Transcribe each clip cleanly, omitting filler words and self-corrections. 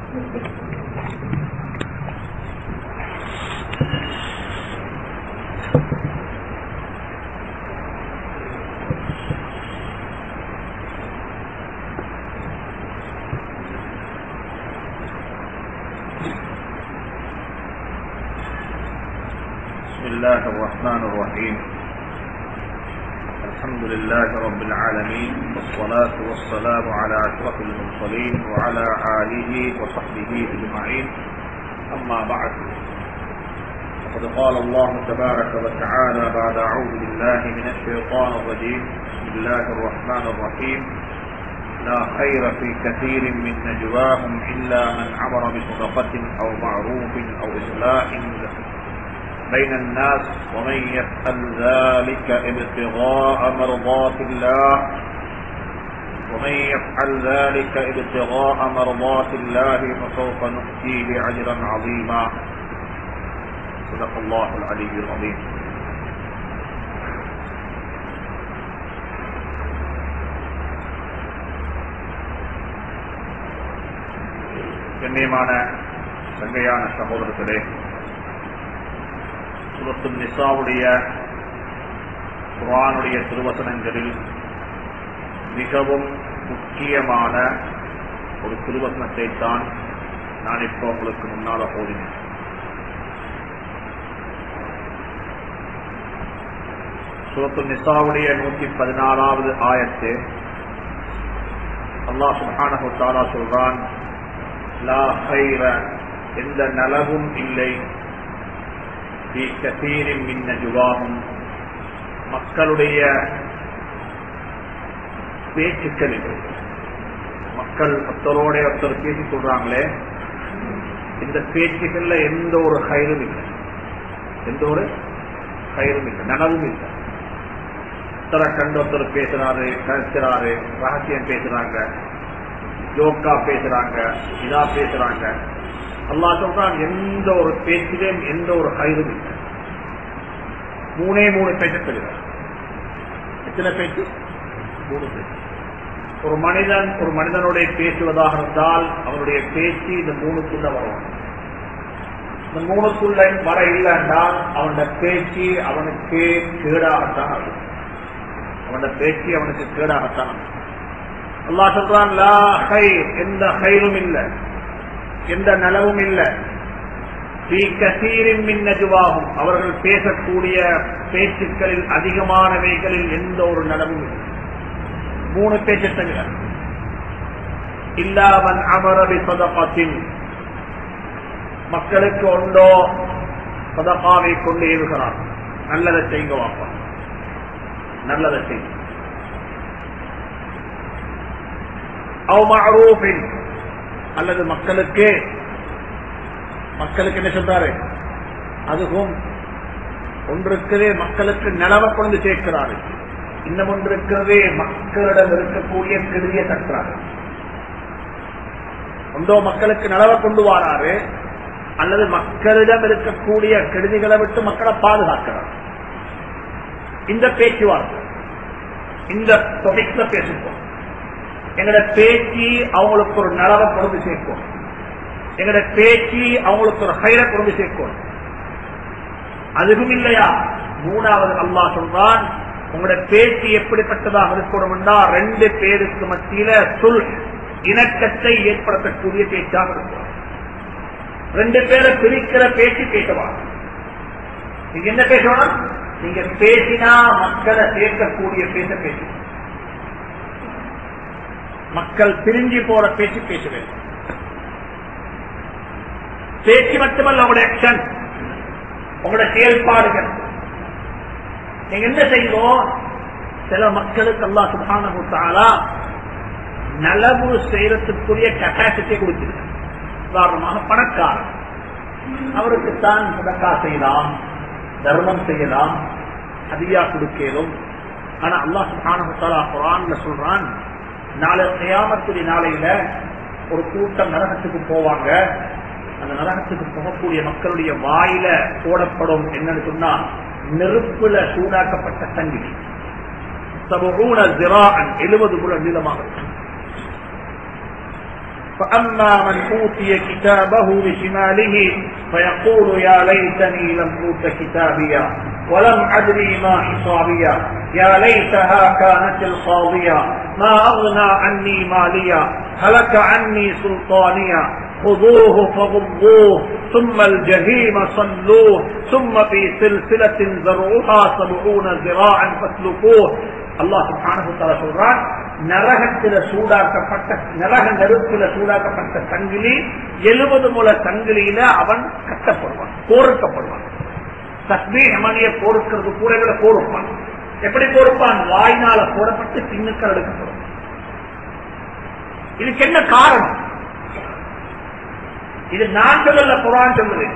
بسم الله الرحمن الرحيم. الحمد لله رب العالمين، والصلاة والسلام على أشرف المرسلين وعلى آله وصحبه أجمعين. أما بعد، فقد قال الله تبارك وتعالى بعد أعوذ بالله من الشيطان الرجيم. بسم الله الرحمن الرحيم. لا خير في كثير من نجواهم إلا من أمر بصدقة أو معروف أو إصلاح بين الناس ومن يفعل ذلك ابتغاء مرضات الله فسوف نؤتيه أجرا عظيما. صدق الله العلي العظيم. கண்ணியமான சங்கையான சகோதரர்களே, சூரத்துன் நிசாவுடைய குர்ஆனுடைய திருவசனங்களில் மிகவும் முக்கியமான ஒரு திருவசனத்தை தான் நான் இப்போ உங்களுக்கு முன்னால ஓதினேன். சூரத்துன் நிசாவுடைய 114வது ஆயத்து அல்லாஹ் சுப்ஹானஹு வ தஆலா சொல்றான், லா கைர, எந்த நலவும் இல்லை, ஃபீ கஸீரின் மின் நஜ்வாஹும், மக்களுடைய பேச்சுக்களில். மக்கள் ஒருத்தரோட ஒருத்தர் பேசிக் கொள்றாங்களே, இந்த பேச்சுக்கள்ல எந்த ஒரு ஹைரும் இல்லை, நனவும் இல்லை. ஒருத்தரை கண்டு ஒருத்தர் பேசுறாரு, கழிக்கிறாரு, ரகசியம் பேசுறாங்க, ஜோக்கா பேசுறாங்க, இதா பேசுறாங்க. அல்லாஹ் சொல்றான், எந்த ஒரு பேச்சிலும் எந்த ஒரு ஹைரும் இல்லை. மூணு பேச்சு சொல்லுறார். எத்தனை பேச்சு? 3 பேச்சு. ஒரு மனிதனுடைய பேசுவதாக இருந்தால் அவனுடைய பேச்சு இந்த 3க்குள்ள வரும். இந்த 3க்குள்ள வர இல்லை என்றால் அவனுடைய பேச்சு அவனுக்கு கேடாகத்தான் ஆகும். அல்லாஹ் சொல்றான், லா கைர், எந்த ஹைரும் இல்லை, எந்த நலவும் இல்லை, ஃபீ கஸீரின் மின் நஜ்வாஹும், அவர்கள் பேசக்கூடிய பேச்சுக்களில் அதிகமானவைகளில் எந்த ஒரு நலவும் இல்லை. 3 பேச்சு தவிர. இல்லா மன் அமர பிஸதகத்தின், மக்களுக்கு ஒன்றோ சதகாவை கொண்டு ஏவுகிறான், நல்லதை செய்யுங்க வாப்பா, நல்லதை செய்யுங்க. அவ் மஅரூஃபின், அல்லது மக்களுக்கு என்ன சொல்றாரு, அதுவும் ஒன்றிருக்கவே மக்களுக்கு நிலவை கொண்டு சேர்க்கிறாரு, இன்னும் ஒன்றிருக்கவே மக்களிடம் இருக்கக்கூடிய கெடுதியை தட்டுறாரு. ஒன்றோ மக்களுக்கு நிலவை கொண்டு வராரு, அல்லது மக்களிடம் இருக்கக்கூடிய கெடுதிகளை விட்டு மக்களை பாதுகாக்கிறார். இந்த பேச்சுவார்த்தை, இந்த தொகைக்குள்ள பேசிப்போம். எங்களோட பேச்சு அவங்களுக்கு ஒரு நலவை கொண்டு சேர்க்கும், எங்களோட பேச்சு அவங்களுக்கு ஒரு ஹைரை கொண்டு சேர்க்கும். அதுவும் இல்லையா, 3வது அல்லாஹ் சொல்றான், உங்களோட பேச்சு எப்படிப்பட்டதாக இருக்கணும் என்றால் 2 பேருக்கு மத்தியில சுல்ஹ், இணக்கத்தை ஏற்படுத்தக்கூடிய பேச்சாக இருக்கும். 2 பேரை பிரிக்கிற பேச்சு பேசவா. நீங்க என்ன பேசணும்? நீங்க பேசினா மக்களை சேர்க்கக்கூடிய பேச மக்கள் பிரிஞ்சு போற பேச்சு பேச வேண்டும். பேச்சு மட்டுமல்ல, உங்களுடைய ஆக்ஷன், உங்களுடைய செயல்பாடுகள். நீங்க என்ன செய்வோம்? சில மக்களுக்கு அல்லாஹ் சுப்ஹானஹு வ தஆலா நலவு செய்யறதுக்குரிய கெப்பாசிட்டியை கொடுத்திருக்க. உதாரணமாக பணக்காரர், அவருக்குத்தான் சதகா செய்யலாம், தர்மம் செய்யலாம், ஹதியா கொடுக்கலும். ஆனா அல்லாஹ் சுப்ஹானஹு வ தஆலா குர்ஆன்ல சொல்றான், நாளை கியாமத்துடைய நாளையில ஒரு கூட்டம் நரகத்துக்கு போவாங்க. அந்த நரகத்துக்கு போகக்கூடிய மக்களுடைய வாயில போடப்படும் என்னன்னு சொன்னா, நெருப்புல சூடாக்கப்பட்ட சங்கிலி, 70 முழ நீளமாக இருக்கும். فأما من أوتي كتابه بشماله فيقول يا ليتني لم أوت كتابيا ولم أدري ما حسابيا يا ليتها كانت القاضية ما أغنى عني ماليا هلك عني سلطانيا خذوه فغضوه ثم الجحيم صلوه ثم في سلسلة ذرعها 70 ذراعا فاسلكوه. அல்லாஹ் சுப்ஹானஹு வ தஆலா சொல்றான், நரகத்தில சூடாக்கப்பட்ட நரக நெருப்பில சூடாக்கப்பட்ட சங்கிலி 70 முழ சங்கிலியில அவன் கட்டப்படுவான், கோர்க்கப்படுவான். தஸ்பீஹ் அமலிய கோர்க்கிறது கூட கோர்ப்பான். எப்படி கோர்ப்பான்? வாயினால போடப்பட்டு பின்னுக்கள் எடுக்கப்படும். இதுக்கு என்ன காரணம்? இது நான் சொல்லல, குர்ஆன் சொல்லுது.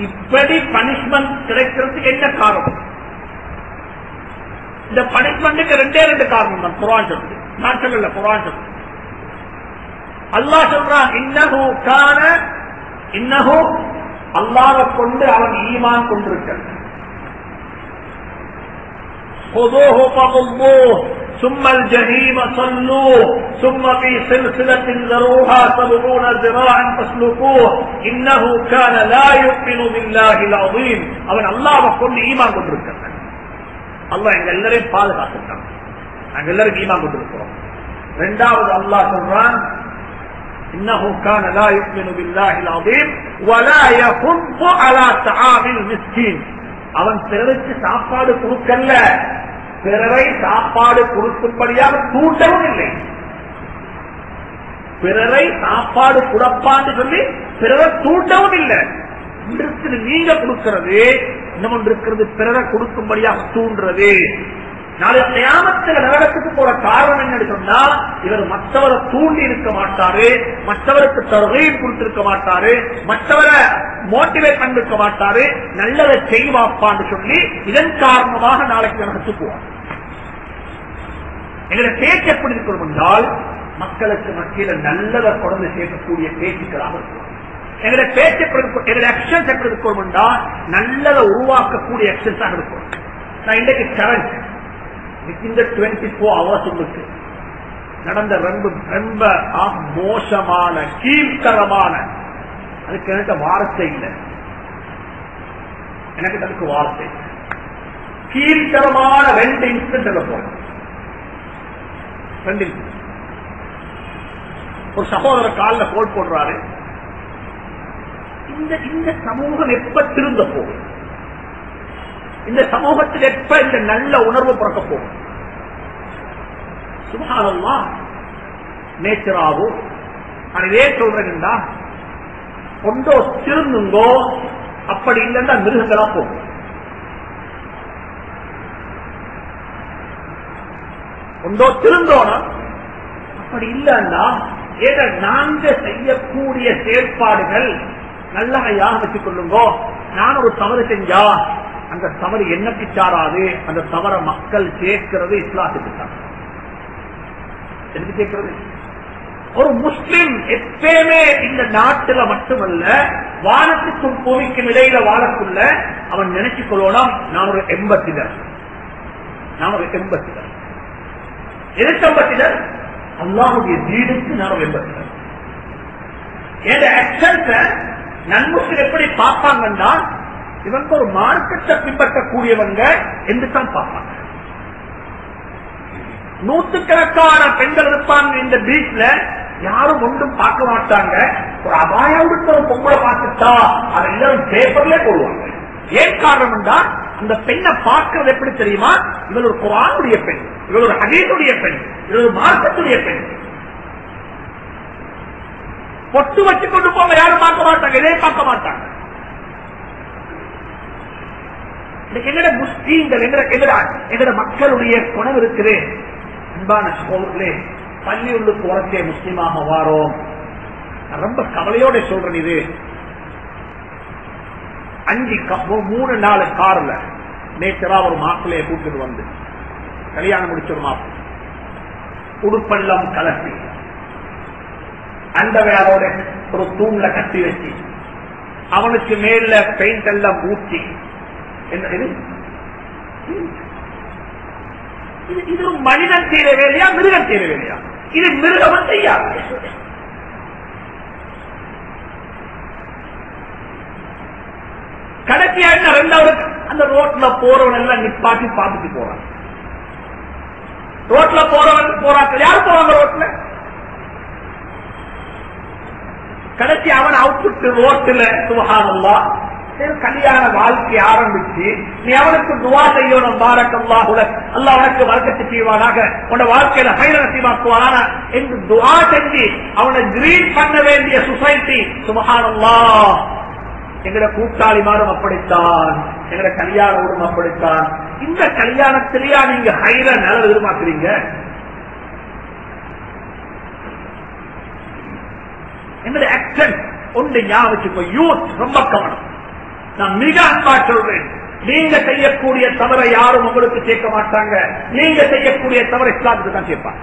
இப்படி பனிஷ்மெண்ட் கிடைக்கிறதுக்கு என்ன காரணம்? இந்த பனிஷ்மெண்ட்டுக்கு 2 காரணம் தான் குர்ஆன் சொல்லுது. நான் சொல்லல, குர்ஆன் சொல்லுது. அல்லாஹ் சொல்றான், இன்னஹு அல்லாஹ்வை கொண்டு அவன் ஈமான் கொண்டிருக்கிறான். خذوه فغضوه ثم الجحيم صلوه ثم في سلسلة ذرعها 70 ذراعا فاسلكوه إنه كان لا يؤمن بالله العظيم. அவன் அல்லாஹ்வை கொண்டு ஈமான் கொண்டிருக்கிறான். அல்லாஹ் எங்க எல்லாரையும் பாதுகாத்துட்டான். நாங்க எல்லாரும் ஈமான் கொண்டிருக்கிறோம். இரண்டாவது அல்லாஹ் சொல்றான், إنه كان لا يؤمن بالله العظيم ولا يحض على طعام المسكين. அவன் பிறருக்கு சாப்பாடு கொடுக்கல, பிறரை சாப்பாடு கொடுக்கும்படியாக தூண்டவும் இல்லை. பிறரை சாப்பாடு கொடுப்பான்னு சொல்லி பிறரை தூண்டவும் இல்லை. நீங்க கொடுக்கிறது, இன்னும் இருக்கிறது பிறரை கொடுக்கும்படியாக தூண்டுறது. நாளை கியாமத்தில் நரகத்துக்கு போற காரணம் என்னன்னு சொன்னா, இவர் மற்றவரை தூண்டி இருக்க மாட்டாரு, மற்றவருக்கு தர்கீப் கொடுத்திருக்க மாட்டாரு, மற்றவரை மோட்டிவேட் பண்ணிருக்க மாட்டாரு, நல்லதை செய்வாப்பான்னு சொல்லி இதன் காரணமாக நாளைக்கு நரகத்துக்கு போவார். எங்களுடைய பேச்சு எப்படி இருக்கணும் என்றால், மக்களுக்கு மத்தியில நல்லதை கொண்டு சேர்க்கக்கூடிய பேச்சுக்களாக இருக்கும். எங்களுடைய பேச்சு எங்களுடைய ஆக்ஷன்ஸ் எப்படி இருக்கணும் என்றால், நல்லதை உருவாக்கக்கூடிய ஆக்ஷன்ஸாக இருக்கும். நான் இன்றைக்கு கரண்ட் இந்த 24 hours உங்களுக்கு நடந்த ரொம்ப மோசமான கீழ்த்தரமான, அதுக்கு எனக்கு வார்த்தை இல்லை, எனக்கு அதுக்கு வார்த்தை கீழ்த்தரமான 2 இன்சிடென்ட் போறோம். 2 ஒரு சகோதரர் காலில் கோல் போடுறாரு. இந்த சமூகம் எப்ப திருந்த போகும்? இந்த சமூகத்தில் எப்ப இந்த நல்ல உணர்வு பிறக்க போகும்? சுப்ஹானல்லாஹ், நேச்சராகும். நான் இதே சொல்றேன்னா, கொண்டோ திருந்துங்கோ, அப்படி இல்லைன்னா மிருகங்களா போகும். கொண்டோ திருந்தோனா, அப்படி இல்லைன்னா ஏதோ நாங்க செய்யக்கூடிய செயற்பாடுகள் நல்லா யாக வச்சுக் கொள்ளுங்கோ. நான் ஒரு தவறு செஞ்சா அந்த தவறு என்னக்கு சாராது, அந்த தவற மக்கள் கேட்கிறது இஸ்லாத்துக்கு தான். கேட்கிறது ஒரு முஸ்லிம் எப்பயுமே இந்த நாட்டில மட்டுமல்ல, வானத்துக்கும் பூமிக்கும் இடையில வாழக்குள்ள அவன் நினைச்சுக் கொள்ளணும், நான் ஒரு எம்பத்தினர், நான் ஒரு எம்பத்தினர். எதுக்கு எம்பத்தினர்? அல்லாஹ்வுடைய தீனுக்கு நான் ஒரு எம்பத்தினர். என் ஆக்ஷன்ஸ நன்முஸ்லிம் எப்படி பார்ப்பாங்கன்னா, இவங்க ஒரு மார்க்கத்தை பின்பற்றக்கூடியவங்க என்று தான் பார்ப்பாங்க. நூற்றுக்கணக்கான பெண்கள் இருப்பாங்க இந்த பீச்ல, யாரும் ஒன்றும் பார்க்க மாட்டாங்க. ஒரு அபாயோடு ஒரு பொங்கலை பார்த்துட்டா அதை எல்லாரும் பேப்பர்ல போடுவாங்க. ஏன் காரணம் தான், அந்த பெண்ணை பார்க்கறது எப்படி தெரியுமா? இவள் ஒரு குர்ஆனுடைய பெண், இவள் ஒரு ஹதீஸுடைய பெண், இவள் ஒரு மார்க்கத்துடைய பெண். பொட்டு வச்சு கொண்டு போங்க, யாரும் பார்க்க மாட்டாங்க, இதே பார்க்க மாட்டாங்க. எங்கட முஸ்லீம்கள் எங்கட மக்களுடைய குணம் இருக்குது. அன்பான சகோதரர்களே, பள்ளியுள்ளுக்கு உரத்தே முஸ்லீமாக வாரோம். நான் ரொம்ப கவலையோட சொல்றேன். இது 3-4 கார்ல நேற்றா ஒரு மாப்பிள்ளைய கூட்டிட்டு வந்து கல்யாணம் முடிச்ச ஒரு மாப்பிள்ளை, உடுப்பெல்லாம் கலப்பி அந்த வேலோட ஒரு தூண்ல கட்டி வச்சு அவனுக்கு மேல பெயிண்ட் எல்லாம் ஊற்றி, என்ன இது மனிதன் செய்யற வேலையா, மிருகம் செய்யற வேலையா? இது மிருகம் செய்யாது. கடைசியா என்ன ரெண்டாவது அந்த ரோட்ல போறவன் எல்லாம் நிப்பாட்டி பார்த்துட்டு போறான். ரோட்ல போறவன் போறாங்க, யாரு போவாங்க ரோட்ல? கடைசி அவன் அவுட்டு ரோட்ல சுபஹானல்லாஹ் கல்யாண வாழ்க்கை ஆரம்பிச்சு நீ அவனுக்கு துவா செய்யணும். பாரக்கல்லாஹு லக், அல்லாஹ் உனக்கு வர்க்கத்தை செய்வானாக, உன் வாழ்க்கையில ஹைர நசீபாக்குவானா என்று துவா செஞ்சு அவனை கிரீன் பண்ண வேண்டிய சொசைட்டி சுபஹானல்லாஹ். எங்கட கூட்டாளிமாரும் அப்படித்தான், எங்கட கல்யாணம் அப்படித்தான். இந்த கல்யாணத்திலேயா நீங்க ஹைர நல்ல எதிர்பார்க்கிறீங்க? எங்களுடைய ஆக்சன் ஒன்று ஞாபகம், யூத் ரொம்ப கவனம். நான் மிக அன்பா சொல்றேன், நீங்க செய்யக்கூடிய தவறை யாரும் உங்களுக்கு சேர்க்க மாட்டாங்க. நீங்க செய்யக்கூடிய தவறை இஸ்லாத்துக்கு தான் சேர்ப்பாங்க.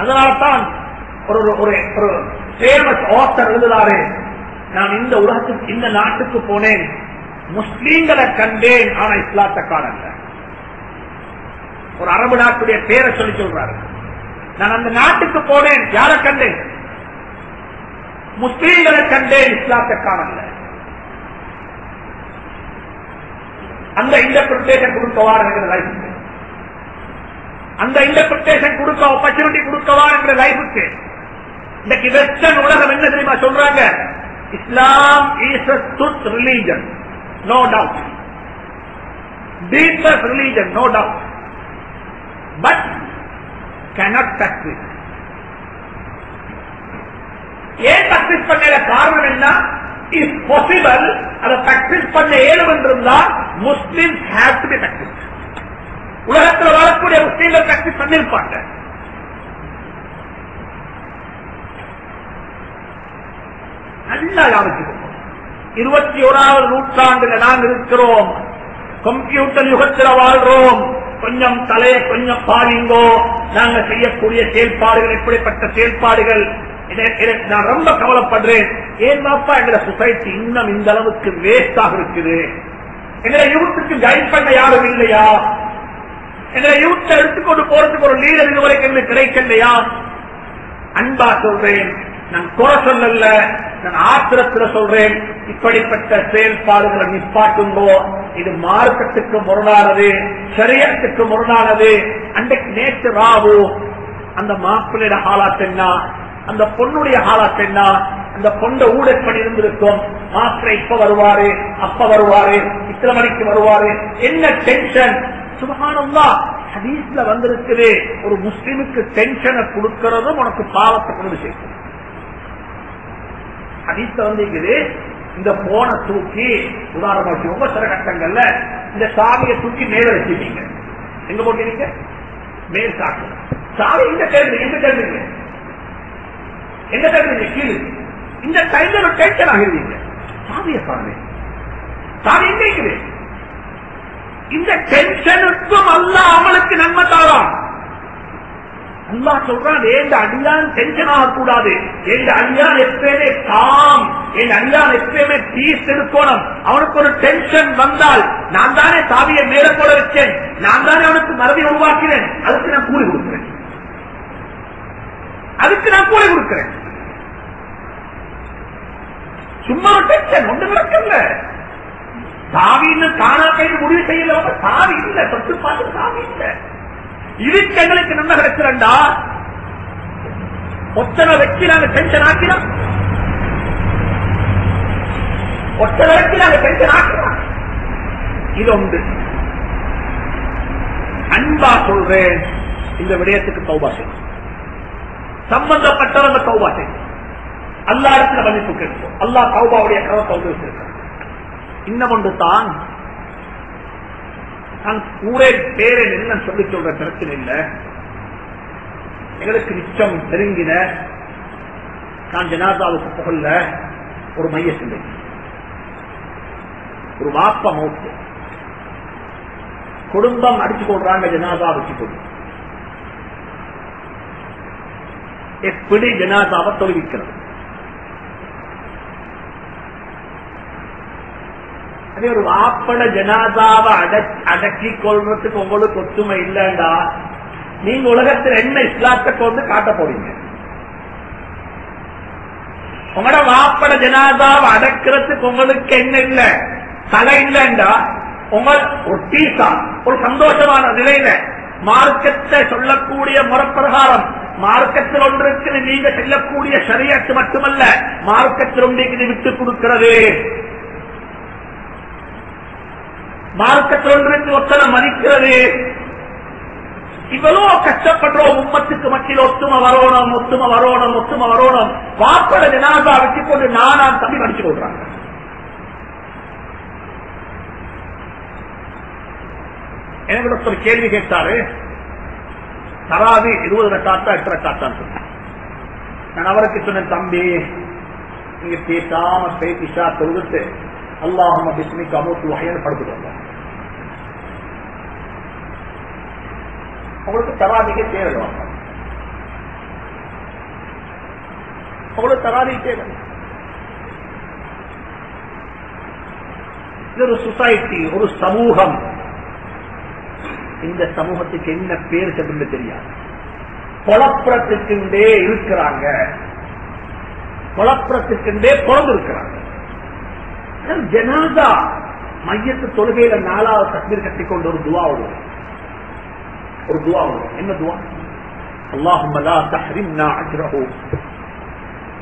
அதனால்தான் ஒரு ஃபேமஸ் ஆத்தர் எழுதுறாரு, நான் இந்த உலகத்துக்கு இந்த நாட்டுக்கு போனேன், முஸ்லீம்களை கண்டேன், ஆனா இஸ்லாத்தை காணல. ஒரு அரபு நாட்டுடைய பேரை சொல்லி சொல்றாரு. நான் அந்த நாட்டுக்கு போனேன், யாரை கண்டேன்? முஸ்லீம்களை கண்டேன், இஸ்லாத்தை காணல. அந்த இன்டர்பிரிட்டேஷன் கொடுக்கவா என்கிற லைஃபுக்கு, அந்த இன்டர்பிரிட்டேஷன் கொடுக்க ஆப்பர்ச்சுனிட்டி கொடுக்கவா என்கிற லைஃபுக்கு இன்னைக்கு வெஸ்டர்ன் உலகம் என்ன தெரியுமா சொல்றாங்க? இஸ்லாம் is a truth religion, no doubt. Deepest religion, no doubt. But cannot practice. ஏன் பிராக்டிஸ் பண்ண காரணம் என்ன? இஸ் பாசிபிள், அதை பிராக்டிஸ் பண்ண ஏழும் என்றிருந்தால் Muslims have to be practice. உலகத்தில் வாழக்கூடிய முஸ்லீம்கள் பிராக்டிஸ் பண்ணிருப்பாங்க. நல்லா யாருக்கு 21வது நூற்றாண்டுல நாம் இருக்கிறோம். கம்ப்யூட்டர் யுகத்தில் வாழ்றோம். கொஞ்சம் தலையை கொஞ்சம் பாருங்கோ. நாங்க செய்யக்கூடிய செயல்பாடுகள் எப்படிப்பட்ட செயல்பாடுகள். நான் ரொம்ப கவலைப்படுறேன். ஏன் பாப்பா எங்க சொசைட்டி இன்னும் இந்த அளவுக்கு வேஸ்டாக இருக்குது? எங்களை யூத்துக்கு கைட் பண்ண யாரும் இல்லையா? எங்களை யூத்தை எடுத்துக்கொண்டு போறதுக்கு ஒரு லீடர் இதுவரைக்கும் எங்களுக்கு கிடைக்கலையா? அன்பா சொல்றேன், நான் குறை சொல்லல, நான் ஆத்திரத்தில் சொல்றேன். இப்படிப்பட்ட செயல்பாடுகளை நிப்பாட்டுங்கோ. இது மார்க்கத்துக்கு முரணானது, ஷரியத்துக்கு முரணானது. அன்றைக்கு நேற்று ராவு அந்த மாப்பிள்ளையோட ஹாலாத் என்ன, அந்த பொண்ணுடைய ஹாலாத் என்ன, அந்த பொண்ணை ஊடற்படி இருந்திருக்கும். மாப்பிள்ளை இப்ப வருவாரு, அப்ப வருவாரு, இத்தனை மணிக்கு வருவாரு, என்ன டென்ஷன். சுபஹானல்லாஹ், ஹதீஸ்ல வந்திருக்குது, ஒரு முஸ்லிமுக்கு டென்ஷனை கொடுக்கிறதும் உனக்கு பாவத்தை கொண்டு சேர்க்கும். ஹதீஸ்ல வந்திருக்குது, இந்த போனை தூக்கி உதாரணமாச்சு ரொம்ப சில கட்டங்கள்ல இந்த சாவியை தூக்கி மேல வச்சுட்டீங்க. எங்க போட்டீங்க? மேல் சாக்கு. சாவி எங்க தேடுறீங்க? எங்க தேடுறீங்க? எங்க தேடுறீங்க? கீழே. இந்த டைம்ல ஒரு டென்ஷன் ஆகிருவீங்க. சாவியை பாருங்க, சாவி எங்க இருக்குது? இந்த டென்ஷனுக்கும் அல்லாஹ் அவளுக்கு நன்மை தாரான். அல்லாஹ் சொல்றான், எந்த அடியான் டென்ஷன் ஆகக்கூடாது, எந்த அடியான் எப்பயுமே காம், என் அடியான் எப்பயுமே பீஸ் இருக்கணும். அவனுக்கு ஒரு டென்ஷன் வந்தால் நான் தானே சாவியை மேல போட வச்சேன், நான் தானே அவனுக்கு மறதி உருவாக்கினேன், அதுக்கு நான் கூலி கொடுக்கிறேன், அதுக்கு நான் கூலி கொடுக்கிறேன். சும்மா டென்ஷன் ஒன்று நடக்கல. சாவின்னு காணா கைது முடிவு செய்யல, சாவி இல்ல, தொட்டு பார்த்து சாவி இல்ல. இதுக்கு எங்களுக்கு நன்மை கிடைச்சிடா. ஒத்தனை வச்சு நாங்க டென்ஷன் ஆக்கிறோம், ஒத்தனை வச்சு நாங்க டென்ஷன் ஆக்கிறோம். இது ஒன்று. அன்பா சொல்றேன், இந்த விடயத்துக்கு தௌபா செய்யும், சம்பந்தப்பட்டவங்க தௌபா செய்யும். அல்லாஹ் இடத்துல மன்னிப்பு கேட்போம். அல்லாஹ் தௌபாவுடைய கவத்தை வந்து வச்சிருக்கார். இன்னும் ஒன்று தான், நான் ஊரே பேரை என்ன சொல்லி சொல்ற பிரச்சனை இல்லை. எங்களுக்கு நிச்சயம் நெருங்கின நான் ஜனாதாவுக்கு புகழ்ல ஒரு மைய சிந்தை, ஒரு வாப்ப மௌத்து, குடும்பம் அடிச்சு கொள்றாங்க, ஜனாதா வச்சு கொடு. எப்படி ஜனாதாவை தொழுவிக்கிறது? அதே ஒரு வாப்பட ஜனாதாவை அடக்கி கொள்றதுக்கு உங்களுக்கு ஒத்துமை இல்லைண்டா, நீங்க உலகத்தில் என்ன இஸ்லாத்தை கொண்டு காட்ட போறீங்க? உங்களோட வாப்பட ஜனாதாவை அடக்கிறதுக்கு உங்களுக்கு என்ன இல்ல, தலை இல்லைண்டா உங்க ஒரு டீசா ஒரு சந்தோஷமான நிலையில மார்க்கத்தை சொல்லக்கூடிய முறப்பிரகாரம் மார்க்கத்தில் ஒன்றுக்கு நீங்க செல்லக்கூடிய ஷரியத் மட்டுமல்ல, மார்க்கத்தில் ஒன்றைக்கு விட்டுக் கொடுக்கிறது, மார்க்கத்தில் ஒன்றுக்கு ஒத்தனை மதிக்கிறது. இவ்வளவு கஷ்டப்படுறோம், உம்மத்துக்கு மத்தியில் ஒத்துமை வரணும், ஒத்துமை வரணும், ஒத்துமை வரணும். வாப்பட ஜனாதா வச்சுக் கொண்டு நானாம் தம்பி நடிச்சு கொள்றாங்க. எனக்கு ஒருத்தர் கேள்வி கேட்டாரு, தராவி 20 ரக்காத்தா 8 ரக்காத்தான்னு சொன்னேன். நான் அவருக்கு சொன்னேன், தம்பி நீங்க பேசாம பேசிஷா தொழுதுட்டு அல்லாஹும்ம பிஸ்மிக அமூத்து வஹய்யன்னு படுத்துட்டு வந்தோம். உங்களுக்கு தராவிக்கே தேவை, உங்களுக்கு தராவி தேவை. இது ஒரு சொசைட்டி, ஒரு சமூகம். இந்த சமூகத்துக்கு என்ன பேர் சொல்ல தெரியாது. குழப்பத்துக்குண்டே இருக்கிறாங்க, குழப்பத்துக்குண்டே பிறந்து இருக்கிறாங்க. ஜனாதா மையத்து தொழுகையில 4வது தக்பீர் கட்டிக்கொண்டு ஒரு துவா வரும், ஒரு துவா வரும். என்ன துவா? அல்லாஹும்ம லா தஹ்ரிம்னா அஜ்ரஹு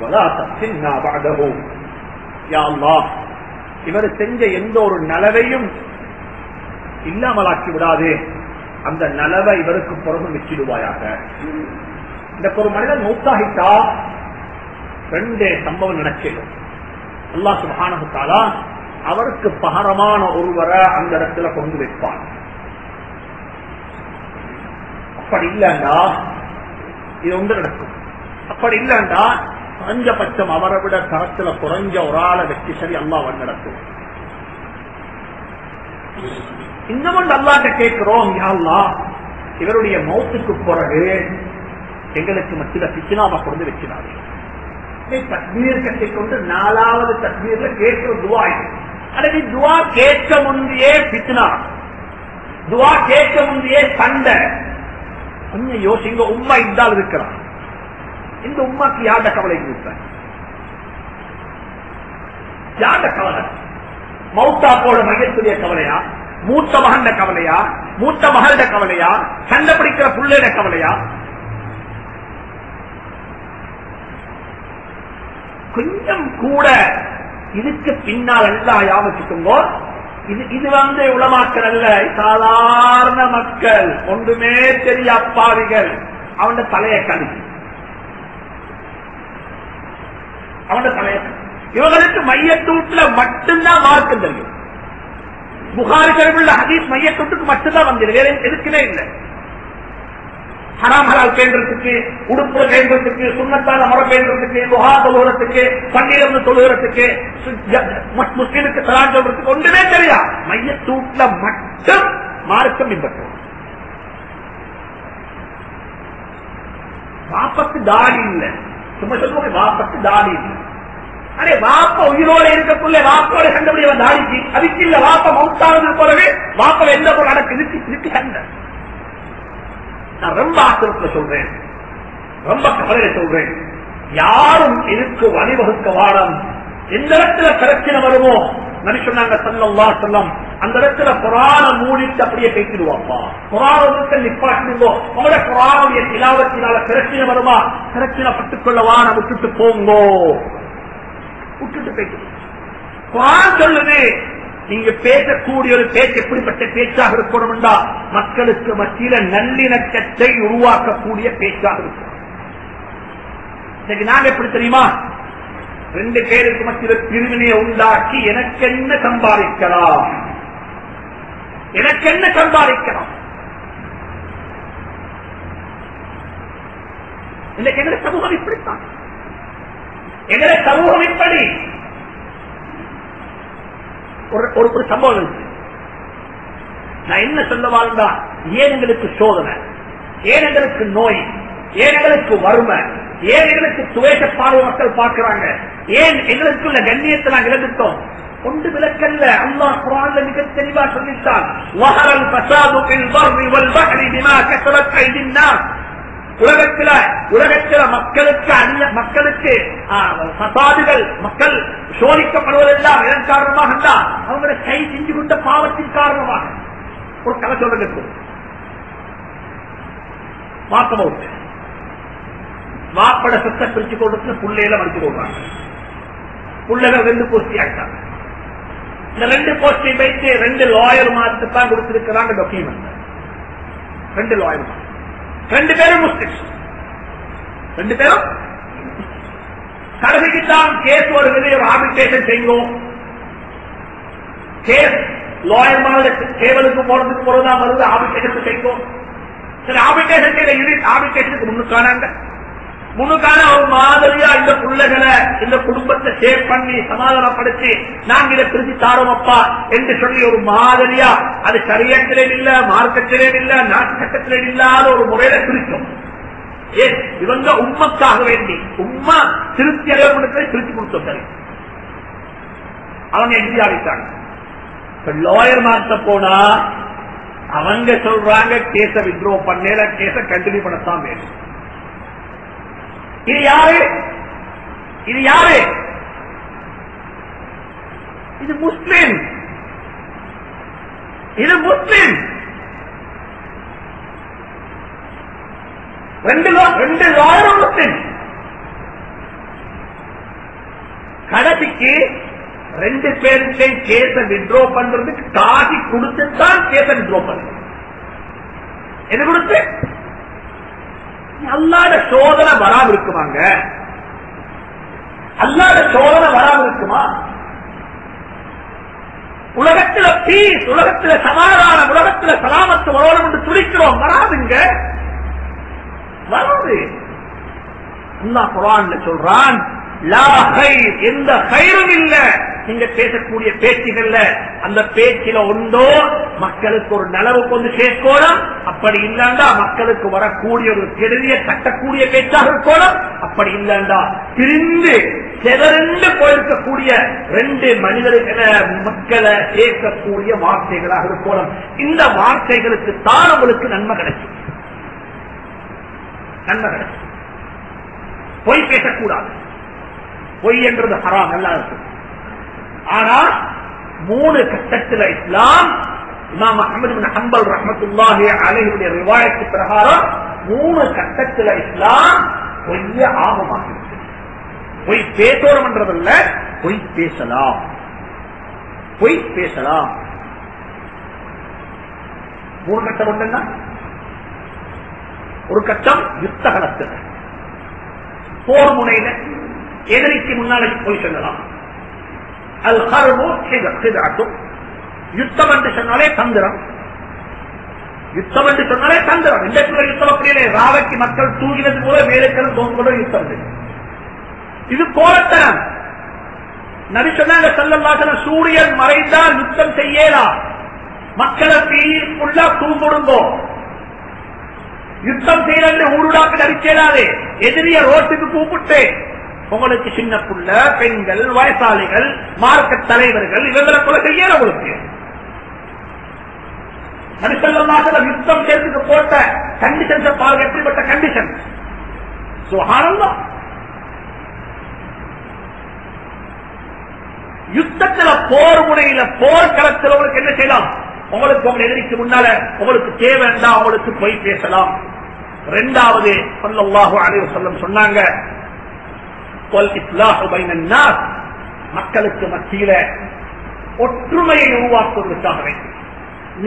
வலா தஃப்தின்னா பஅதஹு. யா அல்லாஹ், இவர் செஞ்ச எந்த ஒரு நலவையும் இல்லாமலாக்கி விடாதே, அந்த நலவை இவருக்கு பிறகு வச்சிடுவாயாக. இந்த ஒரு மனிதன் மௌத்தாகிட்டா 2 சம்பவம் நடக்கும். அல்லாஹ் சுப்ஹானஹு வ தஆலா அவருக்கு பகரமான ஒருவரை அந்த இடத்துல கொண்டு வைப்பான். அப்படி இல்லைண்டா இது ஒன்று நடக்கும். அப்படி இல்லைண்டா குறைஞ்சபட்சம் அவரை விட தரத்துல குறைஞ்ச ஒரு ஆளை வச்சு சரி அல்லாஹ் நடக்கும். இன்னமும் அல்லாஹ்ட்ட கேட்கிறோம், யா அல்லாஹ் இவருடைய மௌத்துக்கு பிறகு எங்களுக்கு மத்தியில பிச்சனாவை கொண்டு வச்சினாரு. தக்பீர் கட்டிக்கொண்டு 4வது தக்பீர்ல கேட்கிற துவா இது. அல்லது துவா கேட்க முந்தையே பிச்சனா, துவா கேட்க முந்தையே சண்டை. கொஞ்சம் யோசிங்க, உம்மா இந்தால் இருக்கிறான், இந்த உம்மாக்கு யார்ட கவலை கொடுத்த, யார்ட கவலை? மௌத்தா போட மையத்துடைய கவலையா, மூத்த மகண்ட கவலையா, மூத்த மகள கவலையா, சண்டை பிடிக்கிற புள்ளைட கவலையா? கொஞ்சம் கூட இதுக்கு பின்னால் எல்லாம் யாவச்சுக்கோங்க. இது உலமாக்கள் அல்ல, சாதாரண மக்கள், ஒன்றுமே தெரிய அப்பாவிகள். அவன் தலையை கழிச்சு, அவன் தலையை, இவங்களுக்கு மையத்தூட்டுல மட்டும்தான் மார்க்கம் தெரியும். புகாரி உள்ள ஹதீஸ் மையத்தூட்டுக்கு மட்டும்தான் வந்தது, வேற எதுக்குமே இல்லை. ஹராம் ஹலால் பேன்றதுக்கு, உடுப்புல பேன்றதுக்கு, சுண்ணத்தான முறை பேன்றதுக்கு, புகா தொழுகிறதுக்கு, பள்ளியிலிருந்து தொழுகிறதுக்கு, முஸ்லிமுக்கு தலான் சொல்றதுக்கு ஒன்றுமே தெரியா. மையத்தூட்டுல மட்டும் மார்க்கம் பின்பற்றும். வாப்பக்கு தாடி இல்லை, சும்மா சொல்லுவாங்க வாப்பக்கு தாடி இல்லை. அடே வாப்ப உயிரோட இருக்கக்குள்ள வாப்போட கண்டுபிடிவ தாடிக்கு, அதுக்கு இல்ல வாப்ப மௌத்தானது போலவே வாப்ப எந்த பொருள் அடக்கு இதுக்கு சண்டை. நான் ரொம்ப ஆத்திரத்துல சொல்றேன், ரொம்ப கவலையில சொல்றேன். யாரும் இதுக்கு வழிவகுக்க வாடம். எந்த இடத்துல பிரச்சனை வருமோ, நபி சொன்னாங்க ஸல்லல்லாஹு அலைஹி வஸல்லம், அந்த இடத்துல குர்ஆனை மூடிட்டு அப்படியே பேசிடுவாப்பா. குர்ஆனுக்கு நிப்பாட்டுங்கோ. உங்களோட குர்ஆனுடைய திலாவத்தினால பிரச்சனை வருமா, பிரச்சனை பட்டுக் கொள்ளவான விட்டுட்டு போங்கோ, விட்டுட்டு பேசு. குர்ஆன் சொல்லுது, நீங்க பேசக்கூடிய ஒரு பேச்சு எப்படிப்பட்ட பேச்சாக இருக்கணும் என்றா, மக்களுக்கு மத்தியில நல்லிணக்கத்தை உருவாக்கக்கூடிய பேச்சாக இருக்கும். இன்னைக்கு நாங்க எப்படி தெரியுமா, 2 பேருக்கு மத்தியில பிரிவினையை உண்டாக்கி எனக்கு என்ன சம்பாதிக்கலாம், எனக்கு என்ன சம்பாதிக்கலாம். இன்னைக்கு எங்க சமூகம் இப்படித்தான், எங்க சமூகம் இப்படி. ஒரு சம்பவம் இருக்கு. நான் என்ன சொல்ல வாழ்ந்தா, ஏன் எங்களுக்கு சோதனை, ஏன் எங்களுக்கு நோய், ஏன் எங்களுக்கு வறுமை, ஏன் எங்களுக்கு துவேஷ பார்வை மக்கள் பார்க்கிறாங்க, ஏன் எங்களுக்குள்ள கண்ணியத்தை நாங்கள் இழந்துட்டோம்? ஒன்று விளக்கல்ல. அல்லாஹ் குர்ஆன்ல மிக தெளிவா சொல்லிட்டான், வஹரல் ஃபஸாது ஃபில் பர்ரி வல் பஹ்ரி பிமா கஸபத் ஐதின் நாஸ். உலகத்தில் மக்களுக்கு பசாதுகள் மக்கள் சோதிக்கப்படுவதெல்லாம் இதன் காரணமாக தான் அவங்களை கை செஞ்சு கொண்ட பாவத்தின் காரணமாக. ஒரு கதை சொல்றது மாப்பமவுட் மாப்பட சொத்தை பிரிச்சு கொடுத்து புள்ளையில மடிச்சு கொள்றாங்க. புள்ளைகள் 2 கோஷ்டி ஆயிட்டாங்க. இந்த 2 கோஷ்டி வைத்து 2 லாயர் மாத்து தான் கொடுத்திருக்கிறாங்க டாக்குமெண்ட். 2 லாயர் 2 பேரும் முஸ்லிம்ஸ். 2 பேரும் கடைசிக்குத்தான் கேஸ் ஒரு ஒரு ஆர்பிட்ரேஷன் செய்யும். கேஸ் லாயர் மாதிரி கேவலுக்கு போறதுக்கு போறதுதான் வருது. ஆர்பிட்ரேஷன் செய்யும். சரி, ஆர்பிட்ரேஷன் செய்த யூனிட் ஆர்பிட்ரேஷனுக்கு முன்னுக்கான ஒரு மாதிரியா இந்த பிள்ளைகளை இந்த குடும்பத்தை சேவ் பண்ணி சமாதானப்படுத்தி நாங்க இதை பிரிச்சு தாரோமப்பா என்று சொல்லி ஒரு மாதிரியா அது சரியத்திலே இல்ல, மார்க்கத்திலே இல்ல, நாட்டு சட்டத்திலே இல்லாத ஒரு முறையில பிரிச்சோம். இவங்க உண்மைக்காக வேண்டி உண்மை திருப்தி அடைவதற்கு திருச்சி கொடுத்தோம். சரி, அவங்க எங்கேயா அழைத்தாங்க. லாயர் மாத்த போனா அவங்க சொல்றாங்க கேஸ வித்ரோ பண்ணல, கேஸ கண்டினியூ பண்ணத்தான் வேணும். இது யாரு? இது முஸ்லிம். இது முஸ்லிம். 2 லாயரும் முஸ்லிம். கடைசிக்கு 2 பேருக்கு கேஸ வித்ரோ பண்றதுக்கு காசி கொடுத்துத்தான் கேஸ வித்ரோ பண்றது. எது கொடுத்து? அல்லாத சோதனை வராம இருக்குமாங்க? அல்லாத சோதனை வராம இருக்குமா? உலகத்தில் பீஸ், உலகத்தில் சமாதானம், உலகத்தில் சலாமத்து வரோம் என்று துடிக்கிறோம். வராதுங்க, வராது. அல்லாஹ் குர்ஆன்ல சொல்றான், லா கைர், எந்த கைரும் இல்ல நீங்க பேசக்கூடிய பேச்சுகள்ல. அந்த பேச்சில உண்டோ மக்களுக்கு ஒரு நலவு கொண்டு சேர்க்கணும். அப்படி இல்லண்டா மக்களுக்கு வரக்கூடிய ஒரு கெடுதியை கட்டக்கூடிய பேச்சாக இருக்கணும். அப்படி இல்லண்டா பிரிந்து செதறந்து போயிருக்கக்கூடிய 2 மனிதர்களை மக்களை சேர்க்கக்கூடிய வார்த்தைகளாக இருக்கணும். இந்த வார்த்தைகளுக்கு தான் உங்களுக்கு நன்மை கிடைக்கும். பொய் பேசக்கூடாது. பொய் என்றது ஹராம், நல்லா இருக்கு. ஆனா 3 கட்டத்தில் இஸ்லாம் இமாம் அஹ்மத் பின் ஹம்பல் ரஹ்மத்துல்லாஹி அலைஹிவுடைய ரிவாயத்து பிரகாரம் 3 கட்டத்தில் இஸ்லாம் பொய்ய ஆகமாக்கி. பொய் பேசணும் என்றதில்ல, பொய் பேசலாம். பொய் பேசலாம். 3 கட்டம் ஒன்றுன்னா, ஒரு கட்டம் யுத்த களத்தில் போர் முனையில எதிரிக்கு முன்னாலே போய் சொல்லலாம். அல் ஹர்பு ஹிதஅத்தும், யுத்தம் என்று சொன்னாலே தந்திரம். யுத்தம் என்று சொன்னாலே தந்திரம். இந்த யுத்தம் அப்படியே ராவைக்கு மக்கள் தூங்கினது போல வேலைக்கள் தோன்றோட யுத்தம். இது போராட்டம். நபி சொன்னாங்க ஸல்லல்லாஹு அலைஹி வஸல்லம், சூரியன் மறைந்தால் யுத்தம் செய்யலாம். மக்களை தீக்குள்ள தூங்குடுங்கோ. யுத்தம் செய்யறது ஊருடாக்கு நடிக்கலாது. எதிரிய ரோட்டுக்கு கூப்பிட்டு உங்களுக்கு சின்ன புள்ள, பெண்கள், வயசாளிகள், மார்க்க தலைவர்கள் இவங்களை கூட செய்யல. உங்களுக்கு நபி ஸல்லல்லாஹு அலைஹி வஸல்லம் யுத்தம் செய்யறதுக்கு போட்ட கண்டிஷன்ஸ் பாருங்க, எப்படிப்பட்ட கண்டிஷன். சுப்ஹானல்லாஹ். யுத்தத்தில் போர் முனையில போர்க்களத்தில் உங்களுக்கு என்ன செய்யலாம்? உங்களுக்கு உங்க எதிரிக்கு முன்னால உங்களுக்கு தேவைண்டா உங்களுக்கு போய் பேசலாம். 2வது ஸல்லல்லாஹு அலைஹி வஸல்லம் சொன்னாங்க, வல் இஸ்லாஹு பைனன் நாஸ், மக்களுக்கு மத்தியில ஒற்றுமையை உருவாக்குவதற்காக வேண்டும்,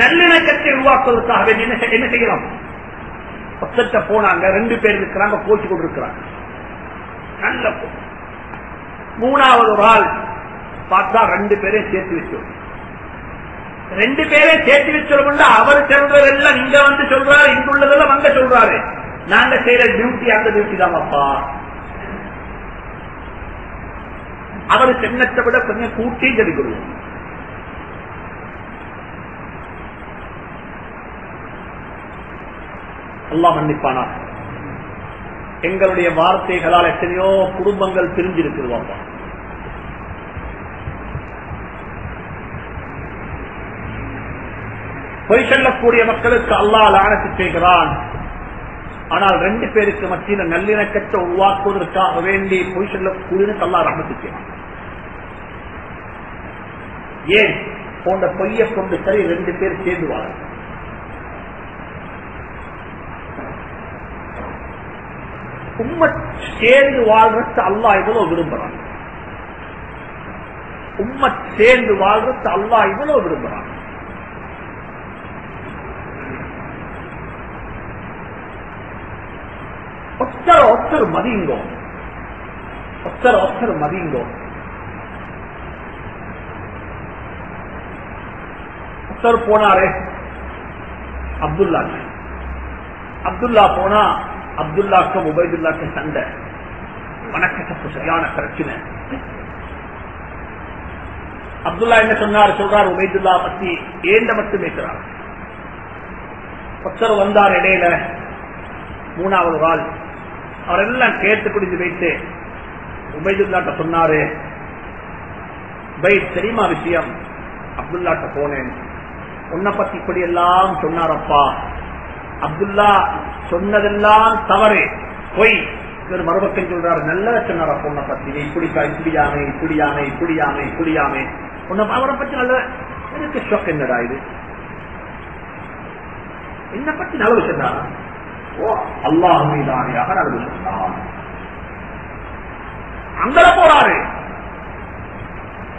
நல்லிணக்கத்தை உருவாக்குவதற்காக வேண்டும் என்ன செய்யலாம்? பக்கத்தை போனாங்க, 2 பேர் இருக்கிறாங்க, போச்சு கொண்டிருக்கிறாங்க. நல்ல 3வது ஒரு ஆள் பார்த்தா 2 பேரையும் சேர்த்து வச்சோம். 2 பேரையும் சேர்த்து வச்சோம்னா அவர் சொல்றதெல்லாம் இங்க வந்து சொல்றாரு, இங்க உள்ளதெல்லாம் அங்க சொல்றாரு. நாங்க செய்யற டியூட்டி அந்த டியூட்டி தான். அப்பா அவர் சென்னத்தை விட கொஞ்சம் கூட்டி ஜெடிக்கொள்வோம். அல்லாஹ் மன்னிப்பானா. எங்களுடைய வார்த்தைகளால் எத்தனையோ குடும்பங்கள் பிரிஞ்சிருக்கிறோம். பொய் சொல்லக்கூடிய மக்களுக்கு அல்லாஹ் லானத்து செய்கிறான். ஆனால் 2 பேருக்கு மத்தியில் நல்லிணக்கத்தை உருவாக்குவதற்காக வேண்டி பொய் சொல்லக்கூடிய அல்லாஹ் ரஹ்மத் செய்வான். ஏன் போன்ற பொய்யை கொண்டு சரி 2 பேர் சேர்ந்துவாங்க. உம்மத் சேர்ந்து வாழ்றது அல்லாஹ் இவ்வளவு விரும்புறான். உம்மத் சேர்ந்து வாழ்றது அல்லாஹ் இவ்வளவு விரும்புறான். ஒத்தர் மதியுங்கோ, ஒத்தர் மதியுங்கோ. ஒத்தர் போனாரே அப்துல்லா போனா அப்துல்லாக்கும் உபைதுல்லாக்கும் சண்டை, வணக்கத்துக்கு சரியான பிரச்சனை. அப்துல்லா என்ன சொல்றார் உபைதுல்லா பத்தி ஏண்ட மட்டும் பேசுறார். ஒருத்தர் வந்தார் இடையில 3வது ஆள், அவரெல்லாம் கேட்டு குடிஞ்சு வைத்து உபைதுல்லாட்ட சொன்னாரு, உபைத் தெரியுமா விஷயம், அப்துல்லாட்ட போனேன், உன்னை பத்தி இப்படி எல்லாம் சொன்னாரப்பா. அப்துல்லா சொன்னதெல்லாம் தவறு, பொய். மறுபக்கம் சொல்றாரு, நல்ல சொன்னாரா பொண்ணை பத்தி, இப்படியாமே உன்னை அவரை பத்தி நல்ல. எனக்கு ஷாக், என்னடா இது, என்ன பத்தி நல்லது சொன்னாரா? ஓ அல்லாஹ் மீதானியாக நல்லது சொன்னார். அங்க போறாரு.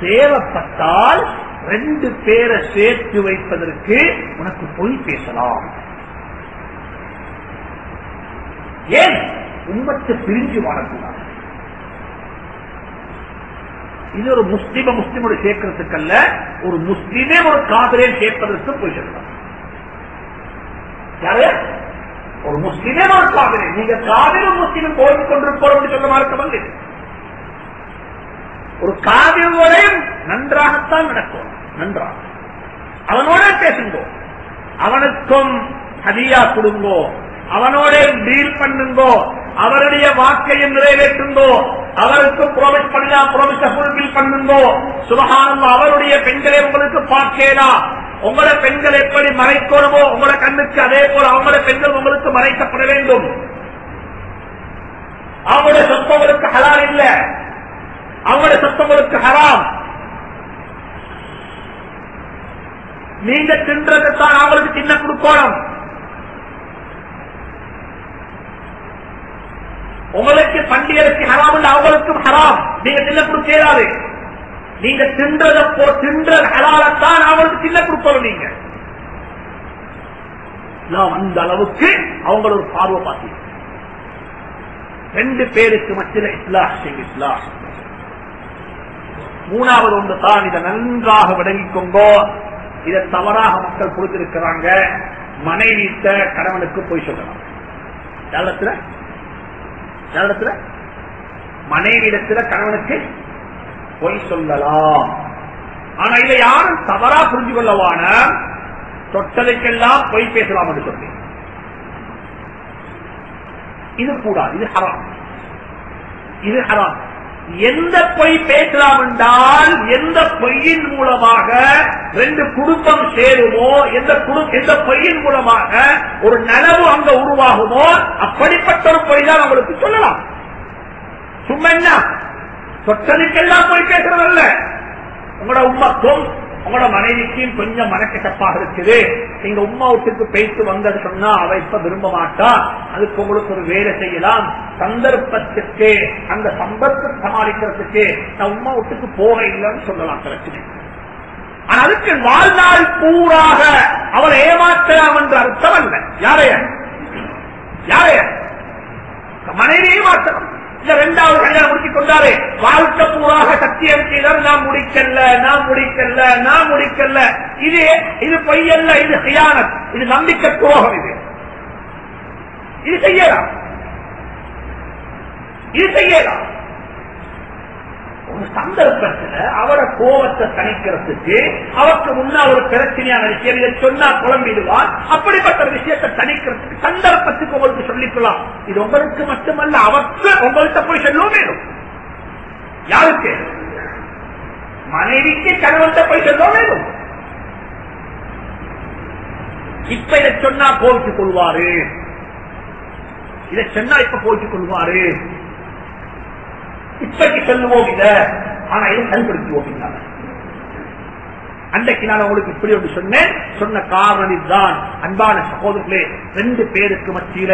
தேவைப்பட்டால் 2 பேரை சேர்த்து வைப்பதற்கு உனக்கு பொய் பேசலாம். ஏன் உம்மத்தை பிரிஞ்சு வாழக்கூடாது? இது ஒரு முஸ்லிமோட சேர்க்கிறதுக்கு அல்ல, ஒரு முஸ்லிமே ஒரு காதலே சேர்ப்பதற்கு போய் சொல்லலாம். யாரு? ஒரு முஸ்லிமே ஒரு காதலே. நீங்க காதலும் முஸ்லிமும் போய்க் கொண்டிருப்போம் சொல்ல மார்க்கமல்ல. ஒரு காதலையும் நன்றாகத்தான் நடக்கும். நன்றாக அவனோட பேசுங்கோ, அவனுக்கும் ஹதியா கொடுங்கோ, அவனோட டீல் பண்ணுங்கோ, அவருடைய வாக்கையும் நிறைவேற்றுங்கோ, அவருக்கு ப்ராமிஸ் பண்ணலாம், ப்ராமிஸை ஃபுல்ஃபில் பண்ணுங்கோ. சுபஹானல்லாஹ், அவருடைய பெண்களை உங்களுக்கு பார்க்கலாம். உங்களோட பெண்கள் எப்படி மறைக்கணுமோ உங்களோட கண்ணுக்கு, அதே போல அவங்களோட பெண்கள் உங்களுக்கு மறைக்கப்பட வேண்டும். அவங்களுடைய சொத்தங்களுக்கு ஹலால் இல்ல, அவங்களுடைய சொத்தங்களுக்கு ஹராம். நீங்க தின்றதுதான் அவங்களுக்கு சின்ன கொடுக்கணும். உங்களுக்கு பண்டிகைக்கு ஹராம் இல்ல, அவங்களுக்கும் ஹராம். நீங்க சின்ன கொடுக்காது. நீங்க தின்ற ஹலாலத்தான் அவங்களுக்கு சின்ன கொடுக்கணும். நீங்க அந்த அளவுக்கு அவங்கள ஒரு பார்வை பார்த்து 2 பேருக்கு மத்தியில் இஸ்லாம். 3வது ஒன்று தான், இதை நன்றாக விளங்கிக்கொண்டோ. இதை தவறாக மக்கள் கொடுத்திருக்கிறாங்க. மனைவிட்ட கணவனுக்கு போய் சொல்லலாம். மனைவிடத்துல கணவனுக்கு பொய் சொல்லலாம். ஆனா இதை யாரும் தவறா புரிஞ்சு கொள்ளவான, தொட்டதுக்கெல்லாம் பொய் பேசலாம் என்று சொல்லி, இது கூடாது. இது ஹராம், இது ஹராம். எந்த பொய் பேசலாம் என்றால், எந்த பொய்யின் மூலமாக 2 குடும்பம் சேருமோ, எந்த பொய்யின் மூலமாக ஒரு நனவு அங்க உருவாகுமோ, அப்படிப்பட்ட ஒரு பொய் தான் அவங்களுக்கு சொல்லலாம். சும்மா என்ன சொற்றதுக்கெல்லாம் போய் பேசுறதல்ல. உங்களோட உமாக்கும் உங்களோட மனைவிக்கும் கொஞ்சம் மனக்கட்டப்பாக இருக்குது. நீங்க உமா வீட்டுக்கு பேசி வந்தது சொன்னா அவ இப்ப விரும்ப மாட்டா, அதுக்கு உங்களுக்கு ஒரு வேலை செய்யலாம். சந்தர்ப்பத்துக்கு, அந்த சம்பத்தை சமாளிக்கிறதுக்கு நான் உமா வீட்டுக்கு போக இல்லைன்னு சொல்லலாம், பிரச்சனை. ஆனா அதுக்கு வாழ்நாள் பூராக அவரை ஏமாற்றலாம் என்ற அர்த்தம் அல்ல. யாரைய மனைவி ஏமாற்றலாம். இந்த 2வது கல்யாணம் முடிச்சுக் கொண்டாரு, வாழ்க்கை பூராக சத்தியம் செய்தார், நான் முடிக்கல. இது பொய்யல்ல, இது ஹியானத், இது நம்பிக்கை துரோகம். இது செய்யலாம். ஒரு சந்தர்ப்பத்தில் அவர கோபத்தை தணிக்கிறதுக்கு, அவருக்கு முன்னால் ஒரு பிரச்சனையான விஷயம் இதை சொன்னா குழம்பிடுவார். அப்படிப்பட்ட விஷயத்தை தணிக்கிறதுக்கு சந்தர்ப்பத்துக்கு உங்களுக்கு சொல்லிக்கலாம். இது உங்களுக்கு மட்டுமல்ல, அவருக்கு உங்கள்கிட்ட போய் சொல்லும் வேணும். யாருக்கு? மனைவிக்கு கணவன்கிட்ட போய் சொல்லும் வேணும். இப்ப இதை சொன்னா கோவித்துக் கொள்வாரு. இதை சொன்னா இப்ப போய்க்கு கொள்வாரு, இப்பக்கு சொல்லுவோம் இத, ஆனா இதை செயல்படுத்துவோம். அன்றைக்கு நான் உங்களுக்கு இப்படி ஒன்று சொன்னேன். சொன்ன காரணம் இதுதான். அன்பான சகோதரர்களே, 2 பேருக்கு மத்தியில